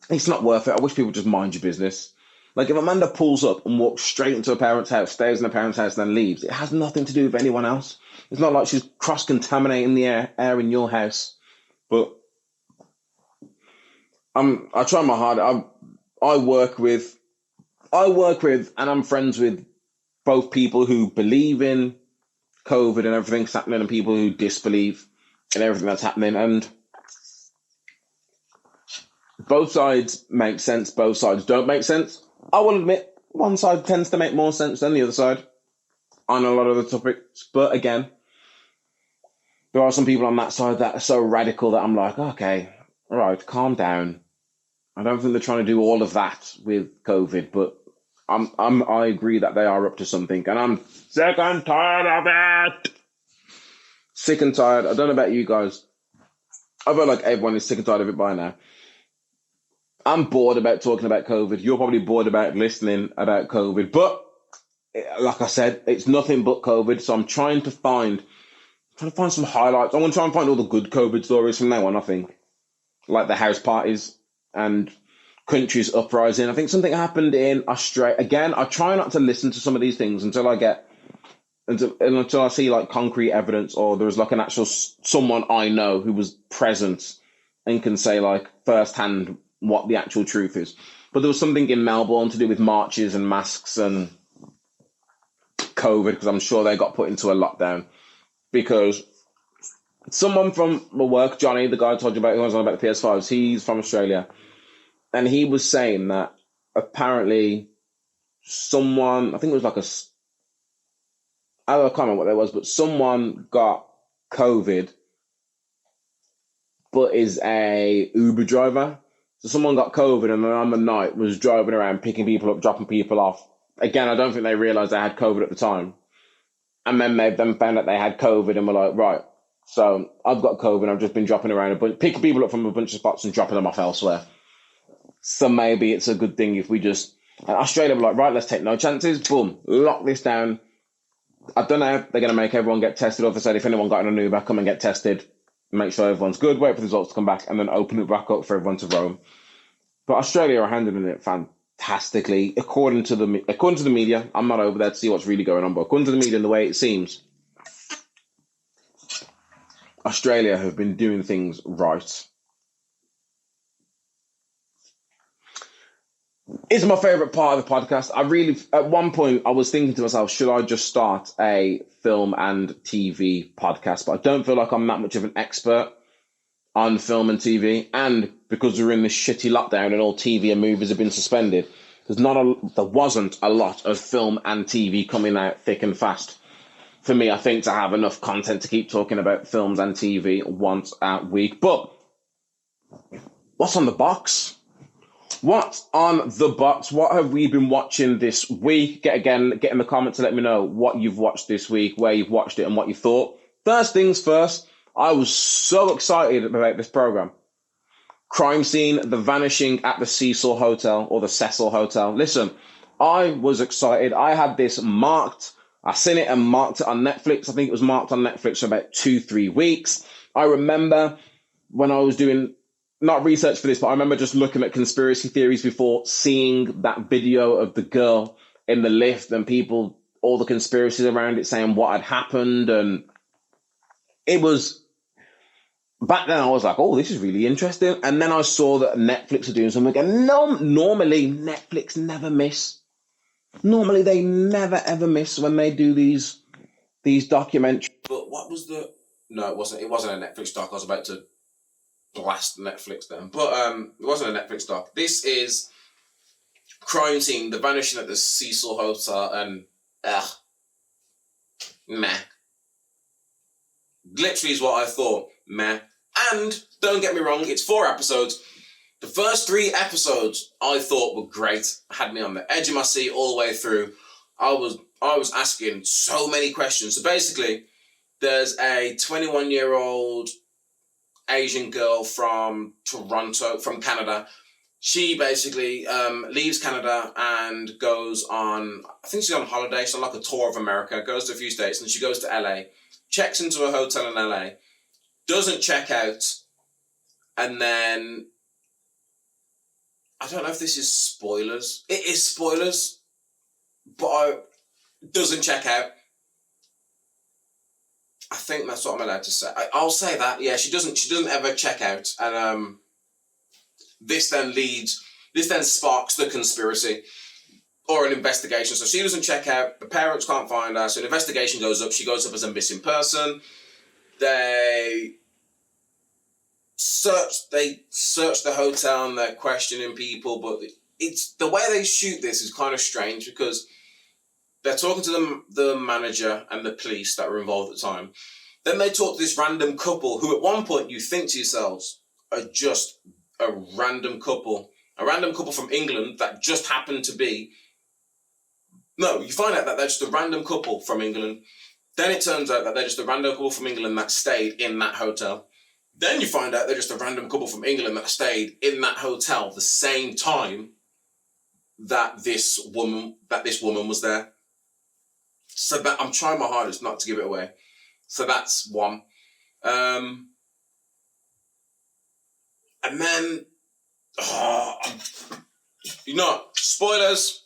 it's not worth it. I wish people just mind your business. Like if Amanda pulls up and walks straight into her parents' house, stays in her parents' house, and then leaves, it has nothing to do with anyone else. It's not like she's cross-contaminating the air in your house. But I try my hard. I work with, and I'm friends with both people who believe in COVID and everything that's happening, and people who disbelieve in everything that's happening. And both sides make sense. Both sides don't make sense. I will admit, one side tends to make more sense than the other side on a lot of the topics. But again, there are some people on that side that are so radical that I'm like, okay, all right, calm down. I don't think they're trying to do all of that with COVID, but I agree that they are up to something, and I'm sick and tired of it. Sick and tired. I don't know about you guys. I feel like everyone is sick and tired of it by now. I'm bored about talking about COVID. You're probably bored about listening about COVID, but like I said, it's nothing but COVID. So I'm trying to find some highlights. I want to try and find all the good COVID stories from now on, I think, like the house parties and countries uprising. I think something happened in Australia. Again, I try not to listen to some of these things until I see like concrete evidence, or there's like an actual someone I know who was present and can say like firsthand what the actual truth is. But there was something in Melbourne to do with marches and masks and COVID, because I'm sure they got put into a lockdown because someone from my work, Johnny, the guy I told you about who was on about the PS5s, he's from Australia. And he was saying that apparently someone, I think it was like I can't remember what that was, but someone got COVID, but is a Uber driver. So someone got COVID and then on the night was driving around, picking people up, dropping people off. Again, I don't think they realised they had COVID at the time. And then they then found out they had COVID and were like, right, So I've got COVID. I've just been dropping around picking people up from a bunch of spots and dropping them off elsewhere. So maybe it's a good thing if we just... Australia were like, right, let's take no chances. Boom, lock this down. I don't know if they're going to make everyone get tested, or if they said if anyone got in an Uber, come and get tested, make sure everyone's good, wait for the results to come back, and then open it back up for everyone to roam. But Australia are handling it fantastically, according to the media. I'm not over there to see what's really going on, but according to the media and the way it seems, Australia have been doing things right. It's my favourite part of the podcast. At one point, I was thinking to myself, should I just start a film and TV podcast? But I don't feel like I'm that much of an expert on film and TV. And because we're in this shitty lockdown and all TV and movies have been suspended, there wasn't a lot of film and TV coming out thick and fast for me, I think, to have enough content to keep talking about films and TV once a week. But what's on the box? What's on the box? What have we been watching this week? Get in the comments to let me know what you've watched this week, where you've watched it, and what you thought. First things first, I was so excited about this program. Crime Scene, The Vanishing at the Cecil Hotel, or the Cecil Hotel. Listen, I was excited. I had this marked. I seen it and marked it on Netflix. I think it was marked on Netflix for about 2-3 weeks. I remember when I was doing, not research for this, but I remember just looking at conspiracy theories before seeing that video of the girl in the lift and people, all the conspiracies around it saying what had happened. And it was, back then I was like, oh, this is really interesting. And then I saw that Netflix are doing something. And normally Netflix never miss. Normally they never ever miss when they do these documentaries. But what was the... No, it wasn't a Netflix doc. I was about to blast Netflix then. But it wasn't a Netflix doc. This is Crime Scene, The Vanishing at the Cecil Hotel, and meh. Literally is what I thought. Meh. And don't get me wrong, it's 4 episodes. The first 3 episodes I thought were great. Had me on the edge of my seat all the way through. I was asking so many questions. So basically, there's a 21-year-old Asian girl from Toronto, from Canada. She basically leaves Canada and goes on, I think she's on holiday, so like a tour of America, goes to a few states, and she goes to LA, checks into a hotel in LA, doesn't check out, and then, I don't know if this is spoilers. It is spoilers, but doesn't check out. I think that's what I'm allowed to say. I'll say that. Yeah, she doesn't ever check out, and this then sparks the conspiracy or an investigation. So she doesn't check out. The parents can't find her. So an investigation goes up. She goes up as a missing person. They search the hotel and they're questioning people, but it's the way they shoot this is kind of strange because they're talking to the manager and the police that were involved at the time. Then they talk to this random couple who at one point you think to yourselves are just a random couple from England that just happened to be... No, you find out that they're just a random couple from England. Then it turns out that they're just a random couple from England that stayed in that hotel. Then you find out they're just a random couple from England that stayed in that hotel the same time that this woman was there. So that I'm trying my hardest not to give it away. So that's one. And then, spoilers.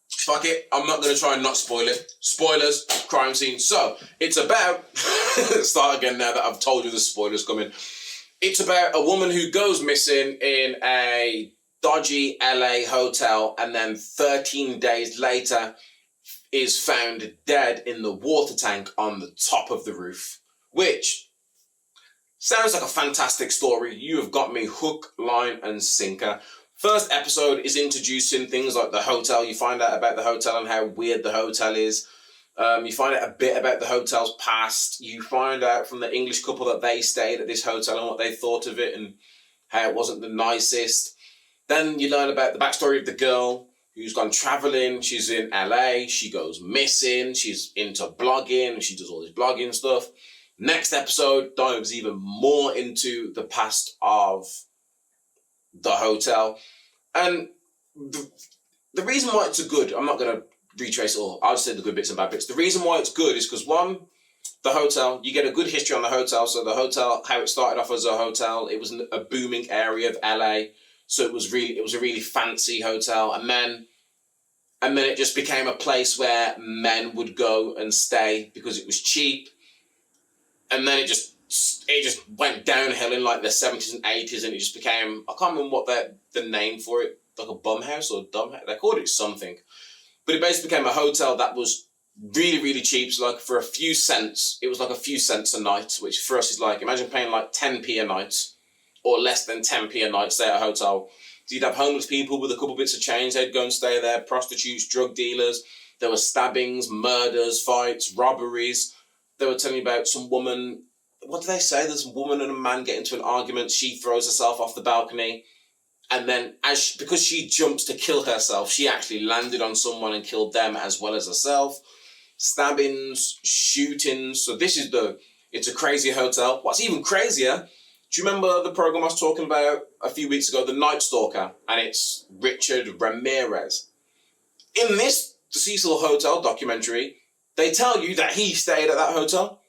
Fuck it, I'm not going to try and not spoil it. Spoilers, Crime Scene. So, it's about... start again now that I've told you the spoilers coming. It's about a woman who goes missing in a dodgy LA hotel and then 13 days later is found dead in the water tank on the top of the roof. Which sounds like a fantastic story. You have got me hook, line and sinker. First episode is introducing things like the hotel. You find out about the hotel and how weird the hotel is. You find out a bit about the hotel's past. You find out from the English couple that they stayed at this hotel and what they thought of it and how it wasn't the nicest. Then you learn about the backstory of the girl who's gone traveling. She's in LA. She goes missing. She's into blogging. She does all this blogging stuff. Next episode dives even more into the past of the hotel. And the reason why it's a good, I'm not going to retrace it all, I'll just say the good bits and bad bits. The reason why it's good is because, one, the hotel, you get a good history on the hotel. So the hotel, how it started off as a hotel, it was a booming area of LA. So it was a really fancy hotel. And then it just became a place where men would go and stay because it was cheap. And then it just went downhill in like the 70s and 80s, and it just became, I can't remember what the name for it, like a bum house or a dumb house, they called it something. But it basically became a hotel that was really, really cheap. So like for a few cents, it was like a few cents a night, which for us is like, imagine paying like 10p a night or less than 10p a night, stay at a hotel. So you'd have homeless people with a couple bits of change, they'd go and stay there, prostitutes, drug dealers. There were stabbings, murders, fights, robberies. They were telling me about some woman, what do they say? There's a woman and a man get into an argument. She throws herself off the balcony. And then because she jumps to kill herself, she actually landed on someone and killed them as well as herself. Stabbings, shootings. So it's a crazy hotel. What's even crazier, do you remember the program I was talking about a few weeks ago, The Night Stalker? And it's Richard Ramirez. In this Cecil Hotel documentary, they tell you that he stayed at that hotel.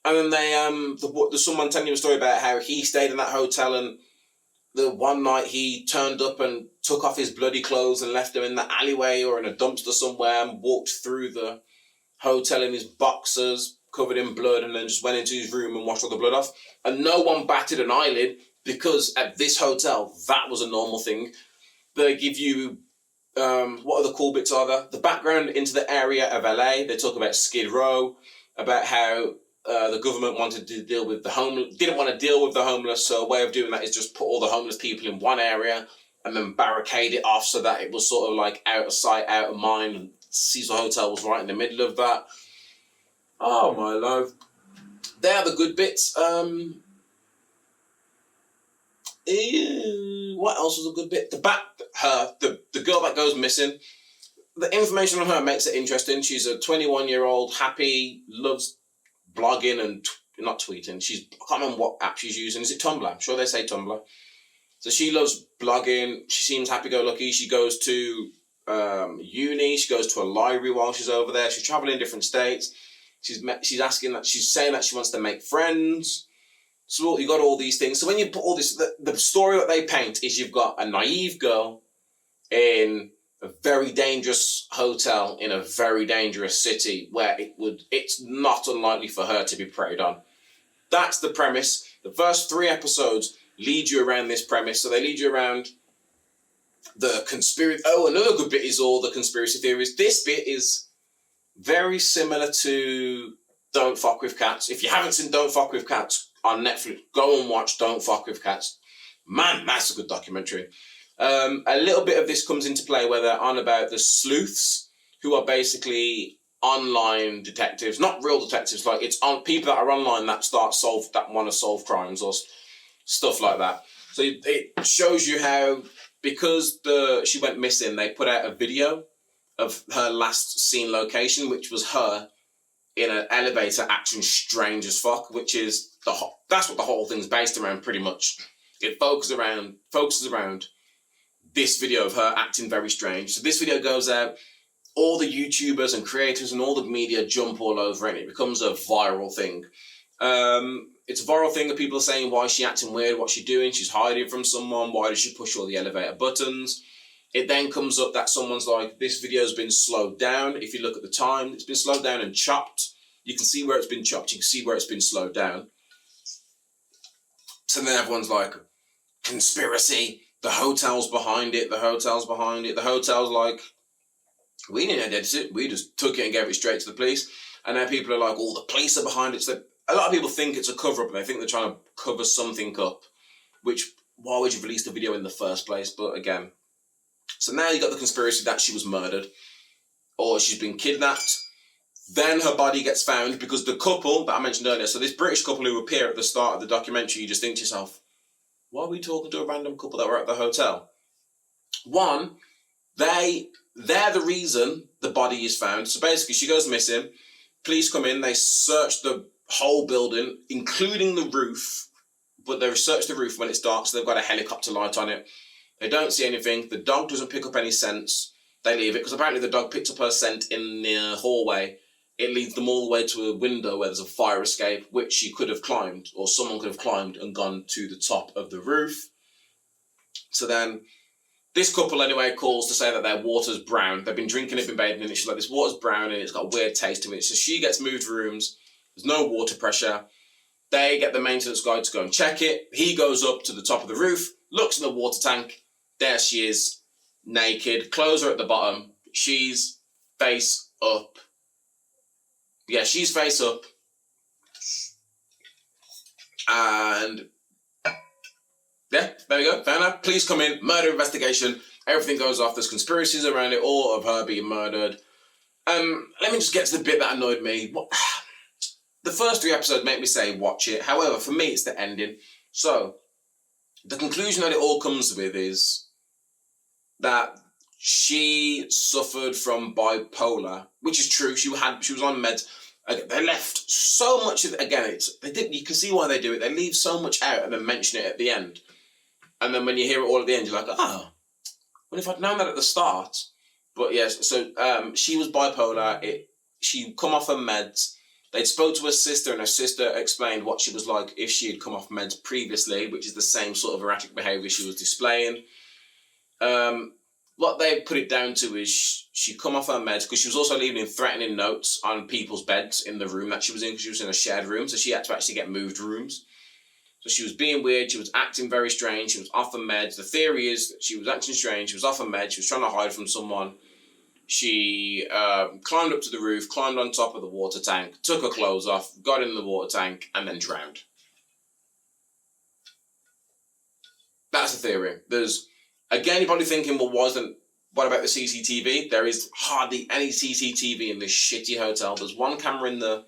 And then there's someone telling you a story about how he stayed in that hotel, and the one night he turned up and took off his bloody clothes and left them in the alleyway or in a dumpster somewhere and walked through the hotel in his boxers covered in blood, and then just went into his room and washed all the blood off. And no one batted an eyelid, because at this hotel, that was a normal thing. They give you, what other cool bits are there? The background into the area of LA. They talk about Skid Row, about how the government wanted to deal with the homeless, didn't want to deal with the homeless, so a way of doing that is just put all the homeless people in one area and then barricade it off so that it was sort of like out of sight, out of mind, and Cecil Hotel was right in the middle of that. Oh my love. They are the good bits. What else was a good bit? The girl that goes missing. The information on her makes it interesting. She's a 21-year-old, happy, loves blogging and not tweeting. I can't remember what app she's using. Is it Tumblr? I'm sure they say Tumblr. So she loves blogging. She seems happy-go-lucky. She goes to uni. She goes to a library while she's over there. She's traveling in different states. She's saying that she wants to make friends. So you got all these things. So when you put all this, the story that they paint is you've got a naive girl in a very dangerous hotel in a very dangerous city where it's not unlikely for her to be preyed on. That's the premise. The first 3 episodes lead you around this premise. So they lead you around the conspiracy. Oh, another good bit is all the conspiracy theories. This bit is very similar to Don't Fuck With Cats. If you haven't seen Don't Fuck With Cats on Netflix, go and watch Don't Fuck With Cats. Man, that's a good documentary. A little bit of this comes into play where they're on about the sleuths, who are basically online detectives, not real detectives. Like, it's on people that are online that want to solve crimes or stuff like that. So it shows you how, because she went missing, they put out a video of her last seen location, which was her in an elevator acting strange as fuck, which is that's what the whole thing's based around, pretty much. It focuses around this video of her acting very strange. So this video goes out, all the YouTubers and creators and all the media jump all over it, and it becomes a viral thing. It's a viral thing of people are saying, why is she acting weird? What's she doing? She's hiding from someone. Why does she push all the elevator buttons? It then comes up that someone's like, this video's been slowed down. If you look at the time, it's been slowed down and chopped. You can see where it's been chopped. You can see where it's been slowed down. So then everyone's like, conspiracy. The hotel's behind it. The hotel's behind it. The hotel's like, we didn't edit it. We just took it and gave it straight to the police. And then people are like, oh, the police are behind it. So a lot of people think it's a cover-up, and they think they're trying to cover something up, which, why would you release the video in the first place? But again, so now you got the conspiracy that she was murdered or she's been kidnapped. Then her body gets found because the couple that I mentioned earlier, so this British couple who appear at the start of the documentary, you just think to yourself, why are we talking to a random couple that were at the hotel? One, they're the reason the body is found. So basically, she goes missing. Police come in, they search the whole building, including the roof, but they search the roof when it's dark, so they've got a helicopter light on it. They don't see anything. The dog doesn't pick up any scents. They leave it, because apparently the dog picked up her scent in the hallway. It leads them all the way to a window where there's a fire escape, which she could have climbed, or someone could have climbed and gone to the top of the roof. So then, this couple anyway calls to say that their water's brown. They've been drinking it, been bathing in it. She's like, this water's brown and it's got a weird taste to it. So she gets moved rooms. There's no water pressure. They get the maintenance guy to go and check it. He goes up to the top of the roof, looks in the water tank. There she is, naked. Clothes are at the bottom. She's face up. Yeah, she's face up. And yeah, there we go. Fair enough. Police come in, murder investigation. Everything goes off. There's conspiracies around it, all of her being murdered. Let me just get to the bit that annoyed me. The first 3 episodes make me say watch it. However, for me, it's the ending. So, the conclusion that it all comes with is that she suffered from bipolar, which is true. She was on meds. They left so much of it. Again, you can see why they do it. They leave so much out and then mention it at the end. And then when you hear it all at the end, you're like, oh, well, if I'd known that at the start. But yes, so she was bipolar. She'd come off her meds. They'd spoke to her sister, and her sister explained what she was like if she had come off meds previously, which is the same sort of erratic behaviour she was displaying. What they put it down to is she'd come off her meds because she was also leaving threatening notes on people's beds in the room that she was in, because she was in a shared room, so she had to actually get moved rooms. So she was being weird, she was acting very strange, she was off her meds. The theory is that she was acting strange, she was off her meds, she was trying to hide from someone. She climbed up to the roof, climbed on top of the water tank, took her clothes off, got in the water tank, and then drowned. That's the theory. Again, you're probably thinking, well, what about the CCTV? There is hardly any CCTV in this shitty hotel. There's one camera in the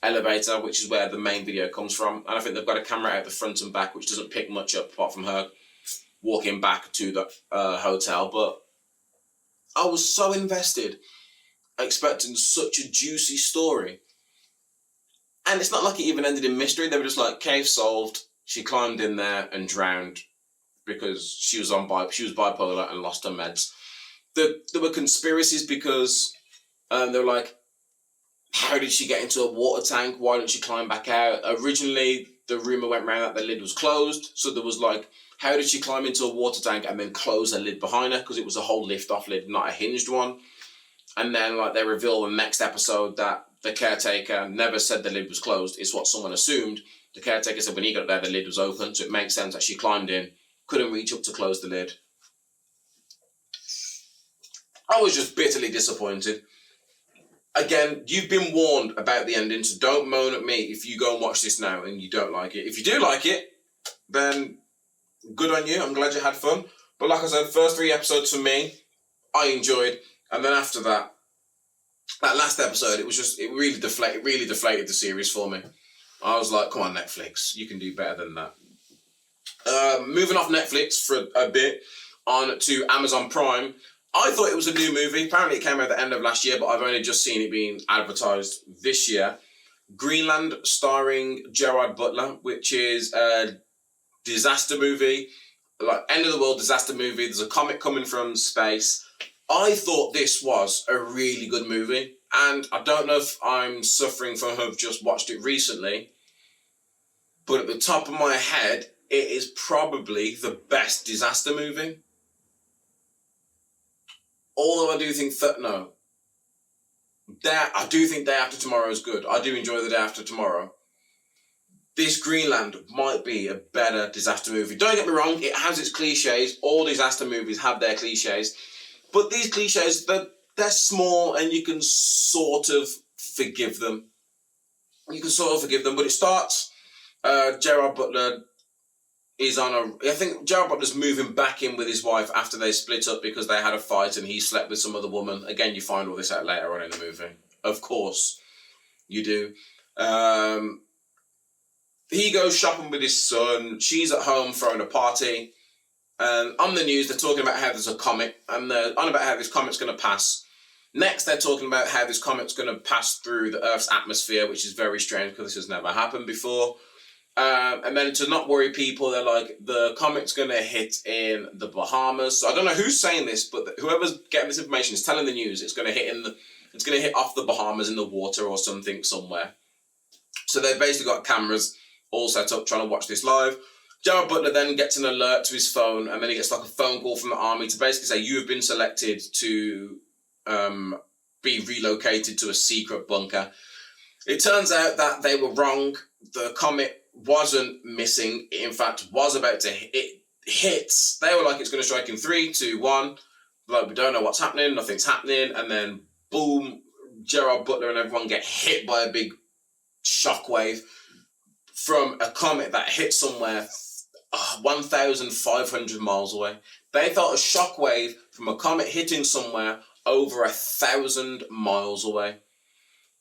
elevator, which is where the main video comes from. And I think they've got a camera out the front and back, which doesn't pick much up apart from her walking back to the hotel. But I was so invested, expecting such a juicy story. And it's not like it even ended in mystery. They were just like, case solved. She climbed in there and drowned because she was bipolar and lost her meds. There were conspiracies because they were like, how did she get into a water tank? Why didn't she climb back out? Originally, the rumour went around that the lid was closed. So there was like, how did she climb into a water tank and then close the lid behind her? Because it was a whole lift-off lid, not a hinged one. And then like they reveal in the next episode that the caretaker never said the lid was closed. It's what someone assumed. The caretaker said when he got there, the lid was open. So it makes sense that she climbed in, couldn't reach up to close the lid. I was just bitterly disappointed. Again, you've been warned about the ending, so don't moan at me if you go and watch this now and you don't like it. If you do like it, then good on you. I'm glad you had fun. But like I said, first 3 episodes for me, I enjoyed. And then after that last episode, it really deflated the series for me. I was like, come on, Netflix, you can do better than that. Moving off Netflix for a bit, on to Amazon Prime. I thought it was a new movie. Apparently it came out at the end of last year, but I've only just seen it being advertised this year. Greenland, starring Gerard Butler, which is a disaster movie, like end of the world disaster movie. There's a comet coming from space. I thought this was a really good movie, and I don't know if I'm suffering from having just watched it recently, but at the top of my head, it is probably the best disaster movie. Although I do think I do think Day After Tomorrow is good. I do enjoy The Day After Tomorrow. This Greenland might be a better disaster movie. Don't get me wrong, it has its cliches. All disaster movies have their cliches. But these cliches, they're small and you can sort of forgive them. But it starts, Gerard Butler is I think Gerard Butler's moving back in with his wife after they split up because they had a fight and he slept with some other woman. Again, you find all this out later on in the movie. Of course, you do. He goes shopping with his son. She's at home throwing a party. And on the news, they're talking about how there's a comet. And they're on about how this comet's going to pass Next, they're talking about how this comet's going to pass through the Earth's atmosphere, which is very strange because this has never happened before. And then to not worry people, they're like, the comet's going to hit in the Bahamas. So I don't know who's saying this, but whoever's getting this information is telling the news it's going to hit off the Bahamas in the water or something somewhere. So they've basically got cameras all set up trying to watch this live. Gerard Butler then gets an alert to his phone, and then he gets like a phone call from the army to basically say, you've been selected to be relocated to a secret bunker. It turns out that they were wrong. The comet wasn't missing. It, in fact, was about to hit. It hits. They were like, it's going to strike in 3, 2, 1. Like, we don't know what's happening. Nothing's happening. And then, boom, Gerard Butler and everyone get hit by a big shockwave from a comet that hit somewhere 1,500 miles away. They felt a shockwave from a comet hitting somewhere over 1,000 miles away.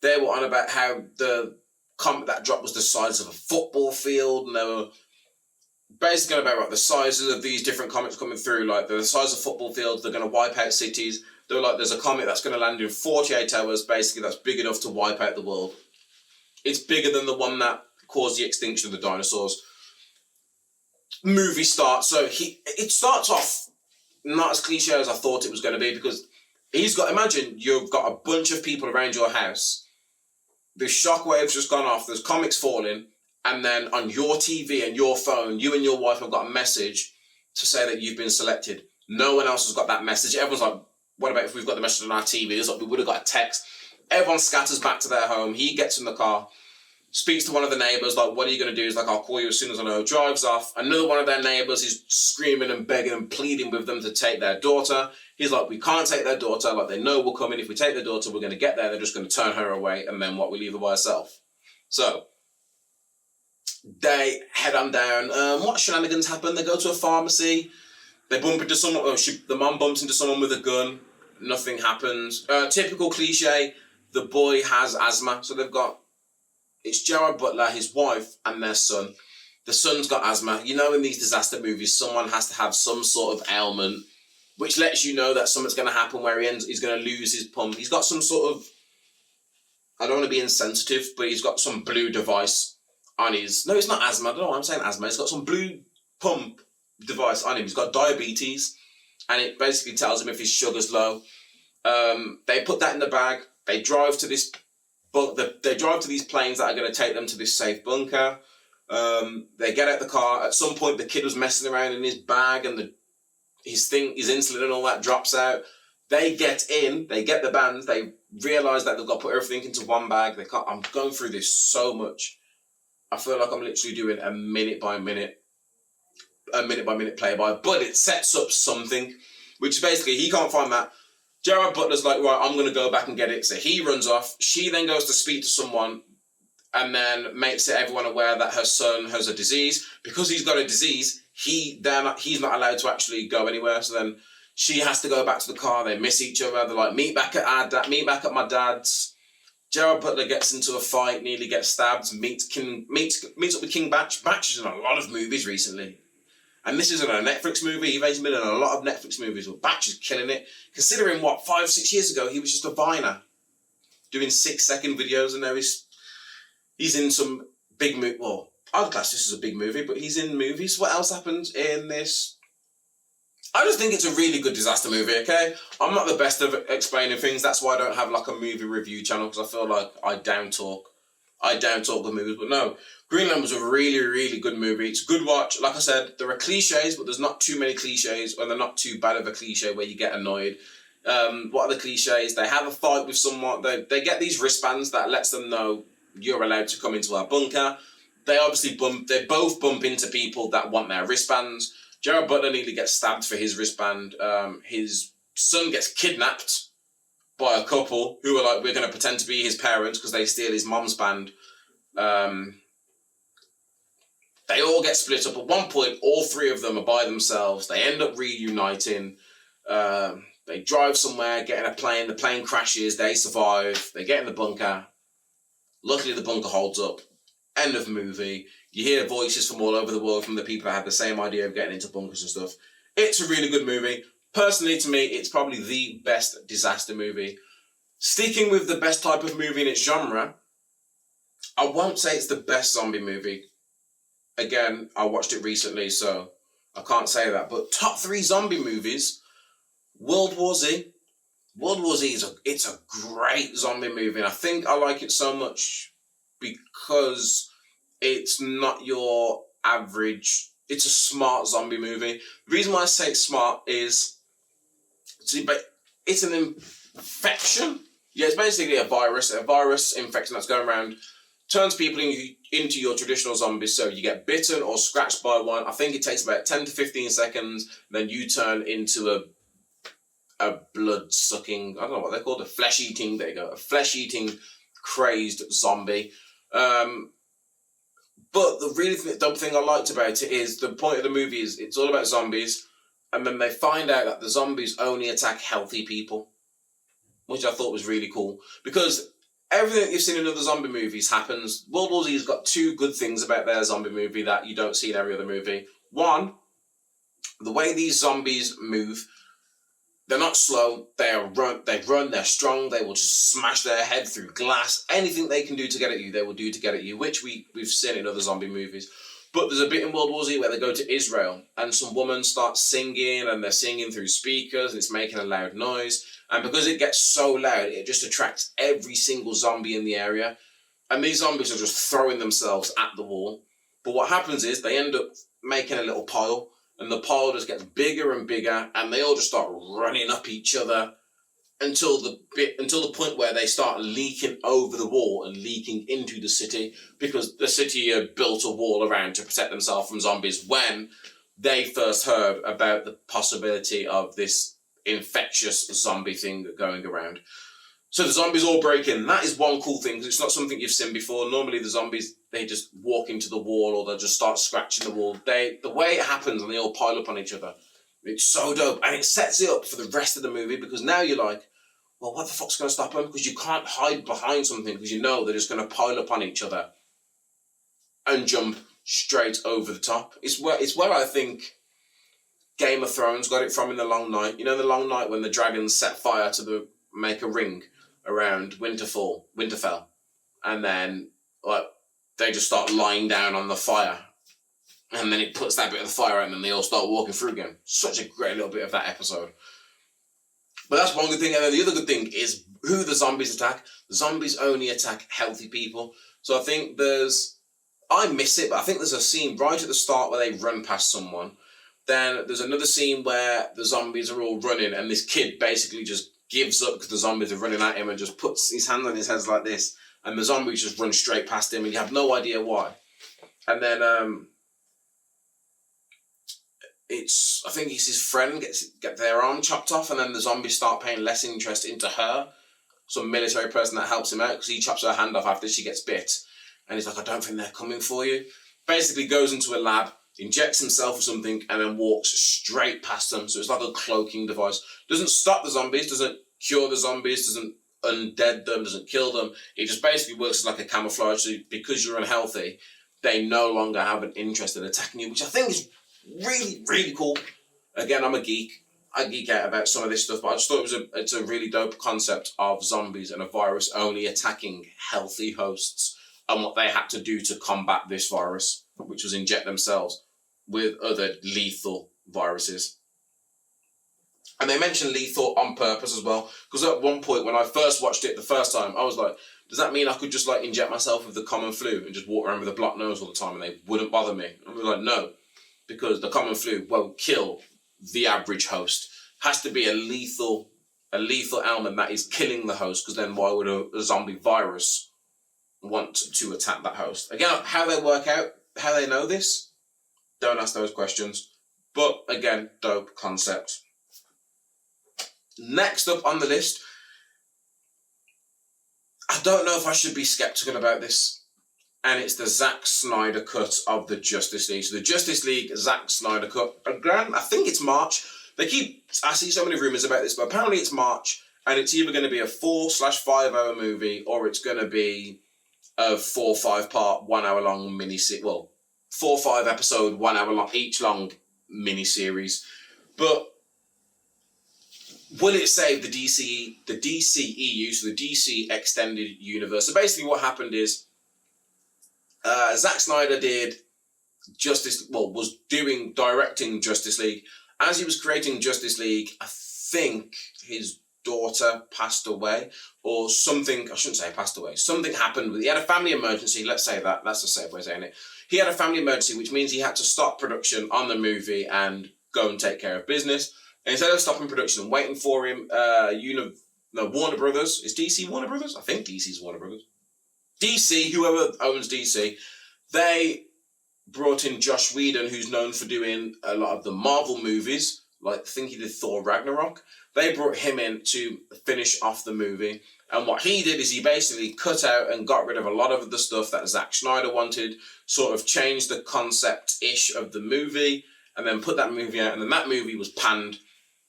They were on about how the comet that dropped was the size of a football field, and they were basically about what the sizes of these different comets coming through, like they're the size of football fields, they're going to wipe out cities. They were like, there's a comet that's going to land in 48 hours, basically that's big enough to wipe out the world. It's bigger than the one that caused the extinction of the dinosaurs. Movie starts, so it starts off not as cliche as I thought it was going to be, because imagine you've got a bunch of people around your house, the shockwave's just gone off, there's comics falling, and then on your TV and your phone, you and your wife have got a message to say that you've been selected. No one else has got that message. Everyone's like, what about if we've got the message on our TV? It's like we would have got a text. Everyone scatters back to their home. He gets in the car, speaks to one of the neighbours, like, what are you going to do? He's like, I'll call you as soon as I know. Drives off. Another one of their neighbours is screaming and begging and pleading with them to take their daughter. He's like, we can't take their daughter. Like, they know we're coming. If we take their daughter, we're going to get there. They're just going to turn her away. And then what? We leave her by herself. So they head on down. What shenanigans happen? They go to a pharmacy. They bump into someone. The mom bumps into someone with a gun. Nothing happens. Typical cliche. The boy has asthma. So it's Gerard Butler, his wife, and their son. The son's got asthma. You know, in these disaster movies, someone has to have some sort of ailment, which lets you know that something's going to happen where he's going to lose his pump. He's got some sort of, I don't want to be insensitive, but he's got some blue device on his, no, it's not asthma, I don't know why I'm saying asthma. He's got some blue pump device on him. He's got diabetes, and it basically tells him if his sugar's low. They put that in the bag. They drive to these planes that are going to take them to this safe bunker. They get out the car. At some point, the kid was messing around in his bag, and his insulin and all that drops out. They get in. They get the bands. They realise that they've got to put everything into one bag. I'm going through this so much. I feel like I'm literally doing a minute by minute play-by, but it sets up something, which basically he can't find that. Gerard Butler's like, right, I'm going to go back and get it. So he runs off. She then goes to speak to someone and then makes everyone aware that her son has a disease. Because he's got a disease, he's not allowed to actually go anywhere. So then she has to go back to the car. They miss each other. They're like, meet back at my dad's. Gerard Butler gets into a fight, nearly gets stabbed, meets up with King Batch. Batch is in a lot of movies recently. And this isn't a Netflix movie. He's been in a lot of Netflix movies. But Batch is killing it. Considering 5-6 years ago, he was just a viner doing 6-second videos, and now he's in some big movie. Well, I'd class this as a big movie, but he's in movies. What else happens in this? I just think it's a really good disaster movie, okay? I'm not the best of explaining things. That's why I don't have like a movie review channel, because I feel like I down talk the movies. But no, Greenland was a really, really good movie. It's a good watch. Like I said, there are cliches, but there's not too many cliches, and they're not too bad of a cliche where you get annoyed. What are the cliches? They have a fight with someone. They get these wristbands that lets them know you're allowed to come into our bunker. They both bump into people that want their wristbands. Gerard Butler nearly gets stabbed for his wristband. His son gets kidnapped by a couple who are like, we're going to pretend to be his parents because they steal his mom's band. They all get split up. At one point, all three of them are by themselves. They end up reuniting. They drive somewhere, get in a plane. The plane crashes. They survive. They get in the bunker. Luckily, the bunker holds up. End of movie. You hear voices from all over the world from the people that had the same idea of getting into bunkers and stuff. It's a really good movie. Personally, to me, it's probably the best disaster movie. Sticking with the best type of movie in its genre, I won't say it's the best zombie movie. Again, I watched it recently, so I can't say that. But top 3 zombie movies, World War Z. World War Z it's a great zombie movie, and I think I like it so much because it's not your average. It's a smart zombie movie. The reason why I say it's smart is, it's an infection. Yeah, it's basically a virus infection that's going around, turns people into your traditional zombies. So you get bitten or scratched by one. I think it takes about 10 to 15 seconds. Then you turn into a blood-sucking, I don't know what they're called, a flesh-eating crazed zombie. But the really dumb thing I liked about it is the point of the movie is it's all about zombies, and then they find out that the zombies only attack healthy people, which I thought was really cool, because everything you've seen in other zombie movies happens. World War Z has got 2 good things about their zombie movie that you don't see in every other movie. One, the way these zombies move. They're not slow, they run, they're strong, they will just smash their head through glass. Anything they can do to get at you, they will do to get at you, which we've seen in other zombie movies. But there's a bit in World War Z where they go to Israel and some woman starts singing, and they're singing through speakers and it's making a loud noise. And because it gets so loud, it just attracts every single zombie in the area. And these zombies are just throwing themselves at the wall. But what happens is they end up making a little pile, and the pile just gets bigger and bigger, and they all just start running up each other until the point where they start leaking over the wall and leaking into the city, because the city had built a wall around to protect themselves from zombies when they first heard about the possibility of this infectious zombie thing going around. So the zombies all break in. That is one cool thing, because it's not something you've seen before. Normally the zombies, they just walk into the wall or they'll just start scratching the wall. The way it happens and they all pile up on each other, it's so dope. And it sets it up for the rest of the movie, because now you're like, well, what the fuck's going to stop them? Because you can't hide behind something, because you know they're just going to pile up on each other and jump straight over the top. It's where I think Game of Thrones got it from in The Long Night. You know, The Long Night, when the dragons set fire to make a ring around Winterfell, and then they just start lying down on the fire, and then it puts that bit of the fire out, and then they all start walking through again. Such a great little bit of that episode. But that's one good thing, and then the other good thing is who the zombies attack. The zombies only attack healthy people. So I think I miss it, but I think there's a scene right at the start where they run past someone. Then there's another scene where the zombies are all running, and this kid basically just gives up because the zombies are running at him and just puts his hand on his head like this, and the zombies just run straight past him and you have no idea why. And then I think it's his friend get their arm chopped off, and then the zombies start paying less interest into her, some military person that helps him out, because he chops her hand off after she gets bit, and he's like, I don't think they're coming for you. Basically goes into a lab, injects himself with something, and then walks straight past them. So it's like a cloaking device. Doesn't stop the zombies, doesn't cure the zombies, doesn't undead them, doesn't kill them. It just basically works as like a camouflage. So because you're unhealthy, they no longer have an interest in attacking you, which I think is really, really cool. Again, I'm a geek. I geek out about some of this stuff, but I just thought it's a really dope concept of zombies and a virus only attacking healthy hosts, and what they had to do to combat this virus, which was inject themselves with other lethal viruses. And they mentioned lethal on purpose as well, because at one point when I first watched it the first time, I was like, does that mean I could just inject myself with the common flu and just walk around with a blocked nose all the time and they wouldn't bother me? And I was like, no, because the common flu won't kill the average host. Has to be a lethal element that is killing the host, because then why would a zombie virus want to attack that host? Again, how they work out, how they know this, don't ask those questions. But again, dope concept. Next up on the list, I don't know if I should be skeptical about this, and it's the Zack Snyder cut of the Justice League. So the Justice League Zack Snyder cut, again, I think it's March. I see so many rumours about this, but apparently it's March, and it's either going to be a 4/5 hour movie, or it's going to be a 4 or 5 part 1 hour long mini-series. Well, 4 or 5 episode 1 hour long, each long mini-series. But will it save the DCEU, so the DC Extended Universe? So basically what happened is Zack Snyder was directing Justice League. As he was creating Justice League, I think his daughter passed away or something. I shouldn't say passed away. Something happened. He had a family emergency. Let's say that. That's a safe way of saying it. He had a family emergency, which means he had to stop production on the movie and go and take care of business. And instead of stopping production and waiting for him, Warner Brothers, is DC Warner Brothers? I think DC's Warner Brothers. DC, whoever owns DC, they brought in Joss Whedon, who's known for doing a lot of the Marvel movies, like I think he did Thor Ragnarok. They brought him in to finish off the movie. And what he did is he basically cut out and got rid of a lot of the stuff that Zack Snyder wanted, sort of changed the concept-ish of the movie, and then put that movie out. And then that movie was panned.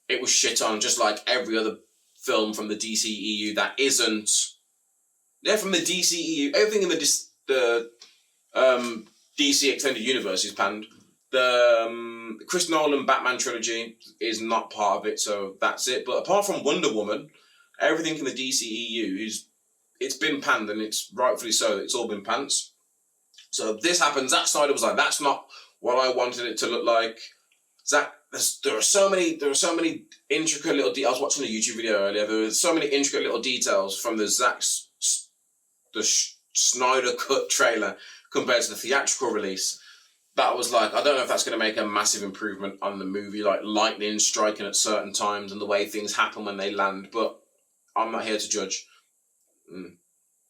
It was shit on, just like every other film from the DCEU that isn't... Yeah, from the DCEU. Everything in the DC Extended Universe is panned. The Chris Nolan Batman trilogy is not part of it, so that's it. But apart from Wonder Woman, everything in the DCEU it's been panned, and it's rightfully so. It's all been pants. So this happened. Zack Snyder was like, "That's not what I wanted it to look like." There are so many intricate little details. I was watching a YouTube video earlier. There were so many intricate little details from the Snyder Cut trailer compared to the theatrical release. That was like, I don't know if that's going to make a massive improvement on the movie, like lightning striking at certain times and the way things happen when they land, but I'm not here to judge.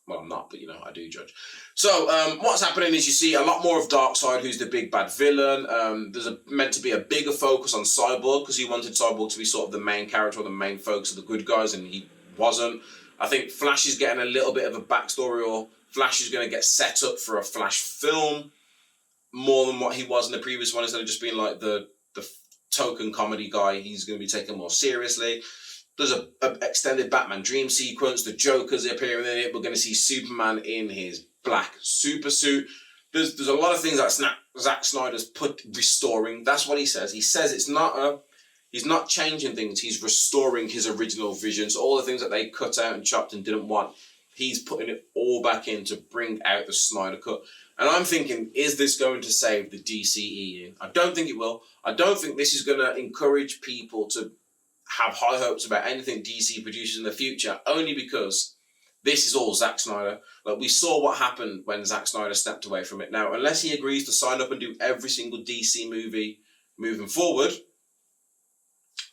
Well, I'm not, but I do judge. So what's happening is you see a lot more of Darkseid, who's the big bad villain. There's meant to be a bigger focus on Cyborg, because he wanted Cyborg to be sort of the main character or the main focus of the good guys, and he wasn't. I think Flash is getting a little bit of a backstory, or Flash is going to get set up for a Flash film more than what he was in the previous one. Instead of just being like the token comedy guy, he's going to be taken more seriously. There's a extended Batman dream sequence. The Joker's appearing in it. We're going to see Superman in his black super suit. There's a lot of things that Zack Snyder's restoring. That's what he says. He says he's not changing things. He's restoring his original vision. So all the things that they cut out and chopped and didn't want, he's putting it all back in to bring out the Snyder Cut. And I'm thinking, is this going to save the DCEU? I don't think it will. I don't think this is going to encourage people to have high hopes about anything DC produces in the future, only because this is all Zack Snyder. Like, we saw what happened when Zack Snyder stepped away from it. Now, unless he agrees to sign up and do every single DC movie moving forward,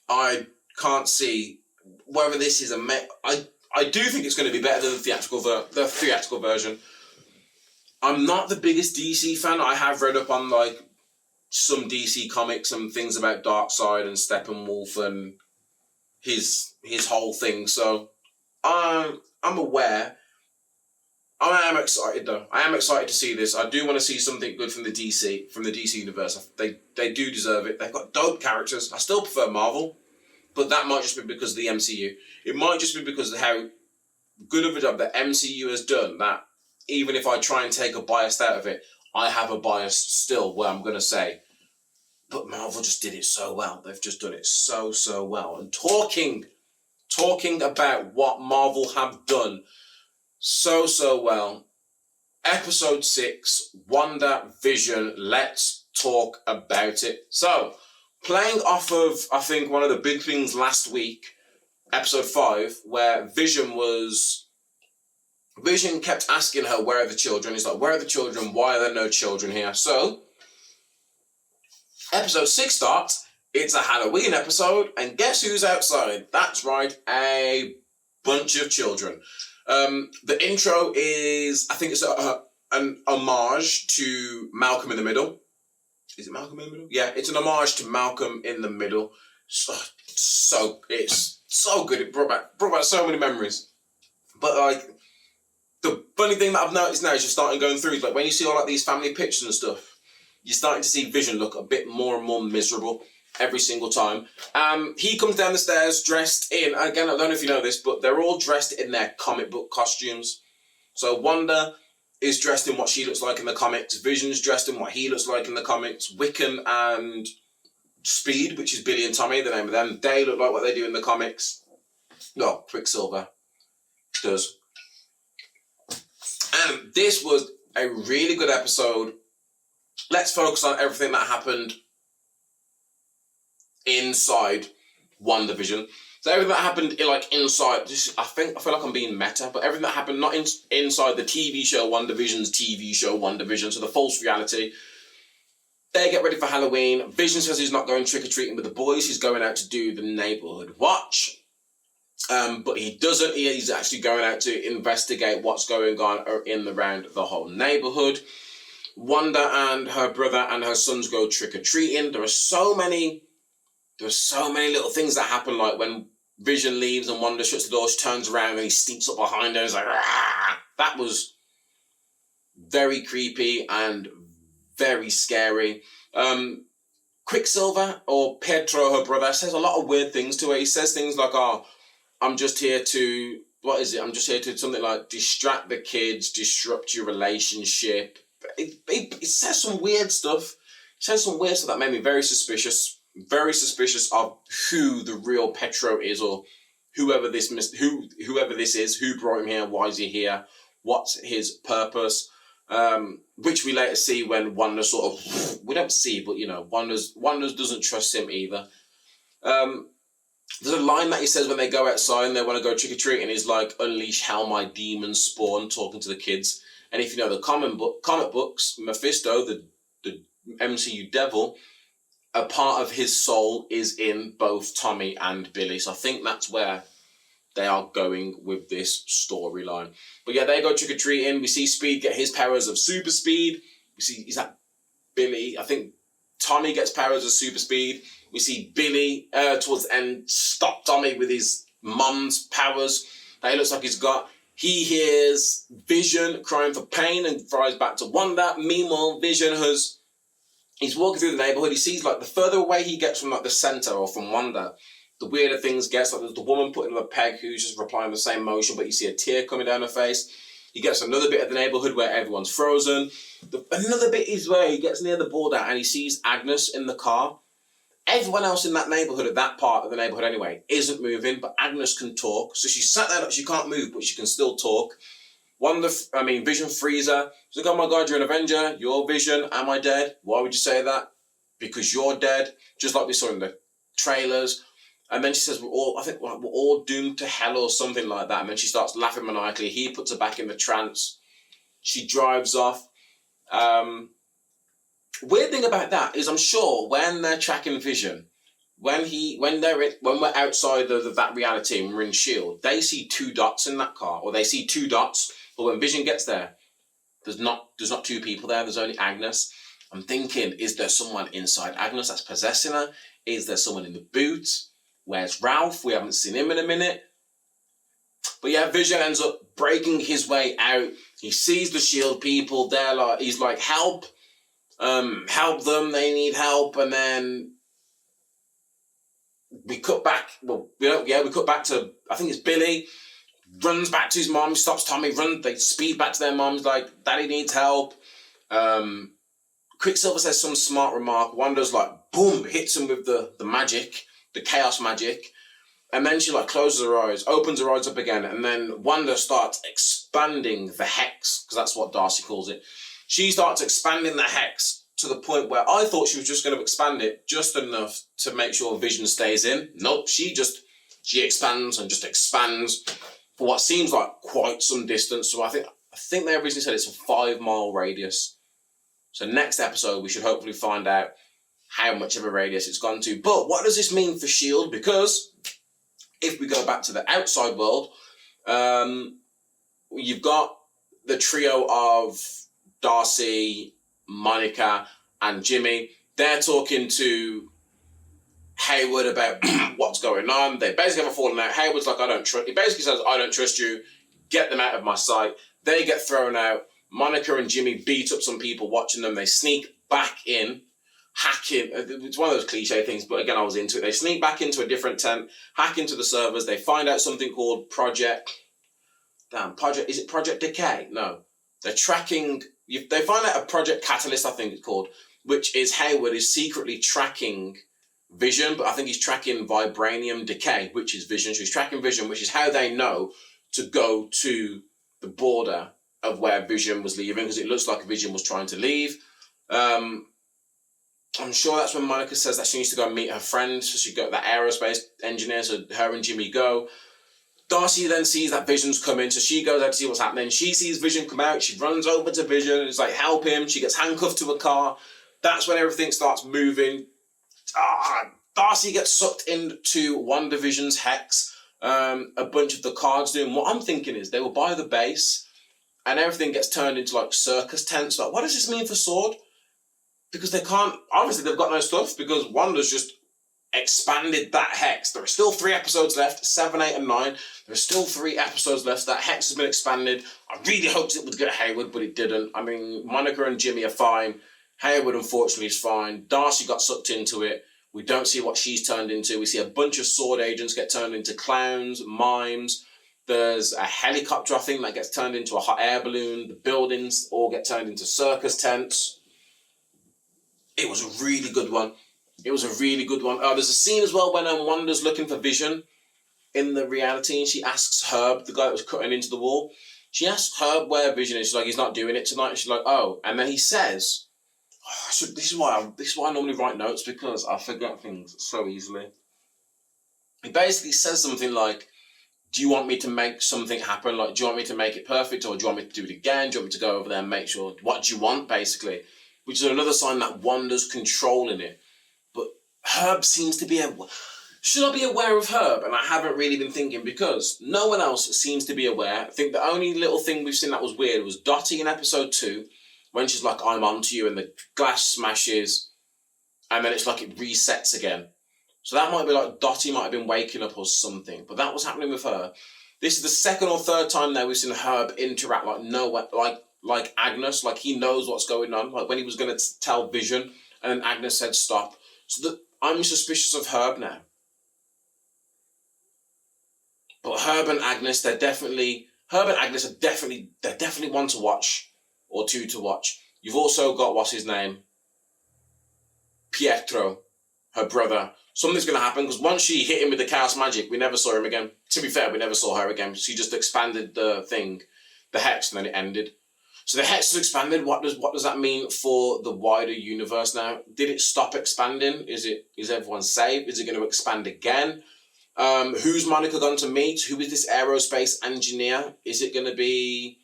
I can't see whether this is I do think it's going to be better than the theatrical version. I'm not the biggest DC fan. I have read up on like some DC comics and things about Darkseid and Steppenwolf and his whole thing. So I'm aware. I am excited though. I am excited to see this. I do want to see something good from the DC universe. They do deserve it. They've got dope characters. I still prefer Marvel, but that might just be because of the MCU. It might just be because of how good of a job the MCU has done, that even if I try and take a bias out of it, I have a bias still where I'm going to say, but Marvel just did it so well. They've just done it so well. And talking about what Marvel have done so well, episode 6, WandaVision, let's talk about it. So, playing off of, I think, one of the big things last week, episode 5, where Vision kept asking her, where are the children? He's like, where are the children? Why are there no children here? So, episode 6 starts. It's a Halloween episode, and guess who's outside? That's right, a bunch of children. The intro is, I think it's an homage to Malcolm in the Middle. Is it Malcolm in the Middle? Yeah, it's an homage to Malcolm in the Middle. It's so good. It brought back so many memories. But like, the funny thing that I've noticed now is you're starting going through is like when you see all like these family pictures and stuff, you're starting to see Vision look a bit more and more miserable every single time. He comes down the stairs dressed in, again, I don't know if you know this, but they're all dressed in their comic book costumes. So Wanda is dressed in what she looks like in the comics. Vision's dressed in what he looks like in the comics. Wiccan and Speed, which is Billy and Tommy, the name of them, they look like what they do in the comics. No, Quicksilver does. And this was a really good episode. Let's focus on everything that happened inside WandaVision. So everything that happened inside, I feel like I'm being meta, but everything that happened not inside the TV show WandaVision's TV show WandaVision, so the false reality. They get ready for Halloween. Vision says he's not going trick-or-treating with the boys. He's going out to do the neighborhood watch. But he doesn't. He's actually going out to investigate what's going on in around the whole neighborhood. Wanda and her brother and her sons go trick-or-treating. There are so many little things that happen, like when Vision leaves and Wanda shuts the door, she turns around and he sneaks up behind her and is like, ah! That was very creepy and very scary. Quicksilver, or Pedro, her brother, says a lot of weird things to her. He says things like, oh, I'm just here to, what is it? I'm just here to something like distract the kids, disrupt your relationship. It says some weird stuff. It says some weird stuff that made me very suspicious of who the real Petro is, or whoever this is, who brought him here, why is he here, what's his purpose, which we later see when Wanda sort of, we don't see, but Wanda doesn't trust him either. There's a line that he says when they go outside and they want to go trick-or-treating, he's like, unleash hell my demons spawn, talking to the kids. And if you know the comic books, Mephisto, the MCU devil, a part of his soul is in both Tommy and Billy. So I think that's where they are going with this storyline. But yeah, they go trick-or-treating. We see Speed get his powers of super speed. We see, is that Billy? I think Tommy gets powers of super speed. We see Billy, towards the end, stop Tommy with his mum's powers that he looks like he's got. He hears Vision crying for pain and flies back to Wanda. Meanwhile, Vision he's walking through the neighborhood. He sees, the further away he gets from, the center or from Wanda, the weirder things get. Like, there's the woman putting on a peg who's just replying the same motion, but you see a tear coming down her face. He gets another bit of the neighborhood where everyone's frozen. Another bit is where he gets near the border and he sees Agnes in the car. Everyone else in that neighborhood, at that part of the neighborhood anyway, isn't moving, but Agnes can talk. So she's sat there, she can't move, but she can still talk. Vision frees her. She's like, oh my God, you're an Avenger. You're Vision. Am I dead? Why would you say that? Because you're dead. Just like we saw in the trailers. And then she says, we're all doomed to hell or something like that. And then she starts laughing maniacally. He puts her back in the trance. She drives off. Weird thing about that is I'm sure when they're tracking Vision, when we're outside of that reality and we're in S.H.I.E.L.D., they see two dots in that car, or they see two dots. But when Vision gets there, there's not two people there. There's only Agnes. I'm thinking, is there someone inside Agnes that's possessing her? Is there someone in the boot? Where's Ralph? We haven't seen him in a minute. But yeah, Vision ends up breaking his way out. He sees the S.H.I.E.L.D. people. He's like, help them. They need help. And then we cut back. We cut back to, I think it's Billy. Runs back to his mom, stops Tommy, they speed back to their mom's like, Daddy needs help. Quicksilver says some smart remark. Wanda's like, boom, hits him with the magic, the chaos magic. And then she closes her eyes, opens her eyes up again, and then Wanda starts expanding the hex, because that's what Darcy calls it. She starts expanding the hex to the point where I thought she was just going to expand it just enough to make sure Vision stays in. Nope, she expands and just expands for what seems like quite some distance. So I think they originally said it's a 5-mile radius. So next episode, we should hopefully find out how much of a radius it's gone to. But what does this mean for S.H.I.E.L.D.? Because if we go back to the outside world, you've got the trio of Darcy, Monica, and Jimmy. They're talking to Hayward about what's going on. They basically have a falling out. Hayward's like, he basically says, I don't trust you. Get them out of my sight. They get thrown out. Monica and Jimmy beat up some people watching them. They sneak back in, hack in. It's one of those cliche things, but again, I was into it. They sneak back into a different tent, hack into the servers. They find out something called is it Project Decay? No. They're tracking, they find out a Project Catalyst, I think it's called, which is Hayward is secretly tracking Vision, but I think he's tracking vibranium decay, which is Vision. So he's tracking Vision, which is how they know to go to the border of where Vision was leaving, because it looks like Vision was trying to leave. I'm sure that's when Monica says that she needs to go and meet her friend. So she got that aerospace engineer, so her and Jimmy go. Darcy then sees that Vision's coming, so she goes out to see what's happening. She sees Vision come out, she runs over to Vision, and it's like, help him. She gets handcuffed to a car. That's when everything starts moving. Darcy gets sucked into WandaVision's hex. A bunch of the cards doing. What I'm thinking is they were by the base, and everything gets turned into like circus tents. Like, what does this mean for Sword? Because they can't, obviously they've got no stuff, because Wanda's just expanded that hex. There are still 3 episodes left, 7, 8, and 9. There are still 3 episodes left. That hex has been expanded. I really hoped it would get Hayward, but it didn't. I mean, Monica and Jimmy are fine. Hayward, unfortunately, is fine. Darcy got sucked into it. We don't see what she's turned into. We see a bunch of Sword agents get turned into clowns, mimes. There's a helicopter, I think, that gets turned into a hot air balloon. The buildings all get turned into circus tents. It was a really good one. There's a scene as well when Wanda's looking for Vision in the reality, and she asks Herb, the guy that was cutting into the wall, she asks Herb where Vision is. She's like, he's not doing it tonight. And she's like, oh. And then he says, this is why I normally write notes, because I forget things so easily. He basically says something like, do you want me to make something happen? Like, do you want me to make it perfect, or do you want me to do it again? Do you want me to go over there and make sure? What do you want, basically? Which is another sign that Wanda's controlling it. But Herb seems to be should I be aware of Herb? And I haven't really been thinking, because no one else seems to be aware. I think the only little thing we've seen that was weird was Dottie in episode 2, when she's like, I'm onto you, and the glass smashes, and then it's like it resets again. So that might be like Dottie might have been waking up or something. But that was happening with her. This is the 2nd or 3rd time now we've seen Herb interact like Agnes, like he knows what's going on. Like when he was going to tell Vision, and then Agnes said stop. So I'm suspicious of Herb now. But Herb and Agnes are definitely one to watch, or 2 to watch. You've also got, what's his name? Pietro, her brother. Something's going to happen, because once she hit him with the chaos magic, we never saw him again. To be fair, we never saw her again. She just expanded the hex, and then it ended. So the hex has expanded. What does that mean for the wider universe now? Did it stop expanding? Is everyone safe? Is it going to expand again? Who's Monica going to meet? Who is this aerospace engineer? Is it going to be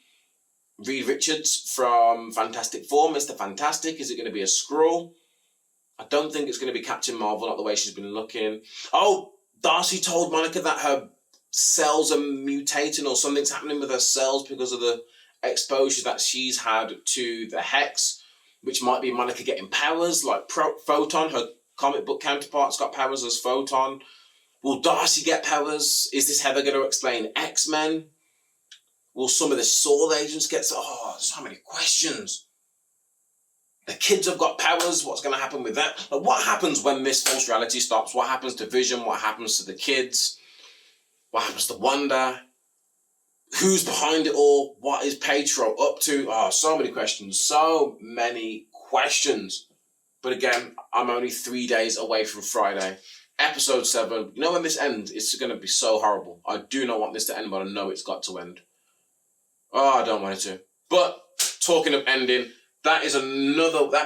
Reed Richards from Fantastic Four, Mr. Fantastic? Is it going to be a Skrull? I don't think it's going to be Captain Marvel, not the way she's been looking. Oh, Darcy told Monica that her cells are mutating, or something's happening with her cells because of the exposure that she's had to the hex, which might be Monica getting powers like Photon. Her comic book counterpart's got powers as Photon. Will Darcy get powers? Is this Heather going to explain X-Men? Will some of the Sword agents get... so many questions. The kids have got powers. What's going to happen with that? Like, what happens when this false reality stops? What happens to Vision? What happens to the kids? What happens to Wanda? Who's behind it all? What is Pietro up to? So many questions. So many questions. But again, I'm only 3 days away from Friday. Episode 7. You know when this ends? It's going to be so horrible. I do not want this to end, but I know it's got to end. I don't want it to. But talking of ending, that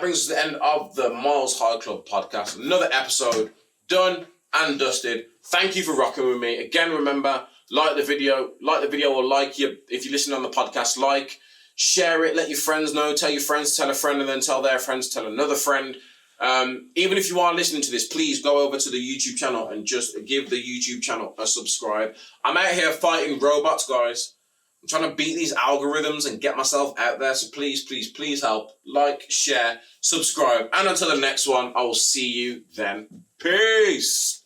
brings us to the end of the Miles High Club podcast. Another episode done and dusted. Thank you for rocking with me. Again, remember, like the video, or if you're listening on the podcast, share it, let your friends know, tell your friends, tell a friend, and then tell their friends, tell another friend. Even if you are listening to this, please go over to the YouTube channel and just give the YouTube channel a subscribe. I'm out here fighting robots, guys. I'm trying to beat these algorithms and get myself out there. So please, please, please help. Like, share, subscribe. And until the next one, I will see you then. Peace.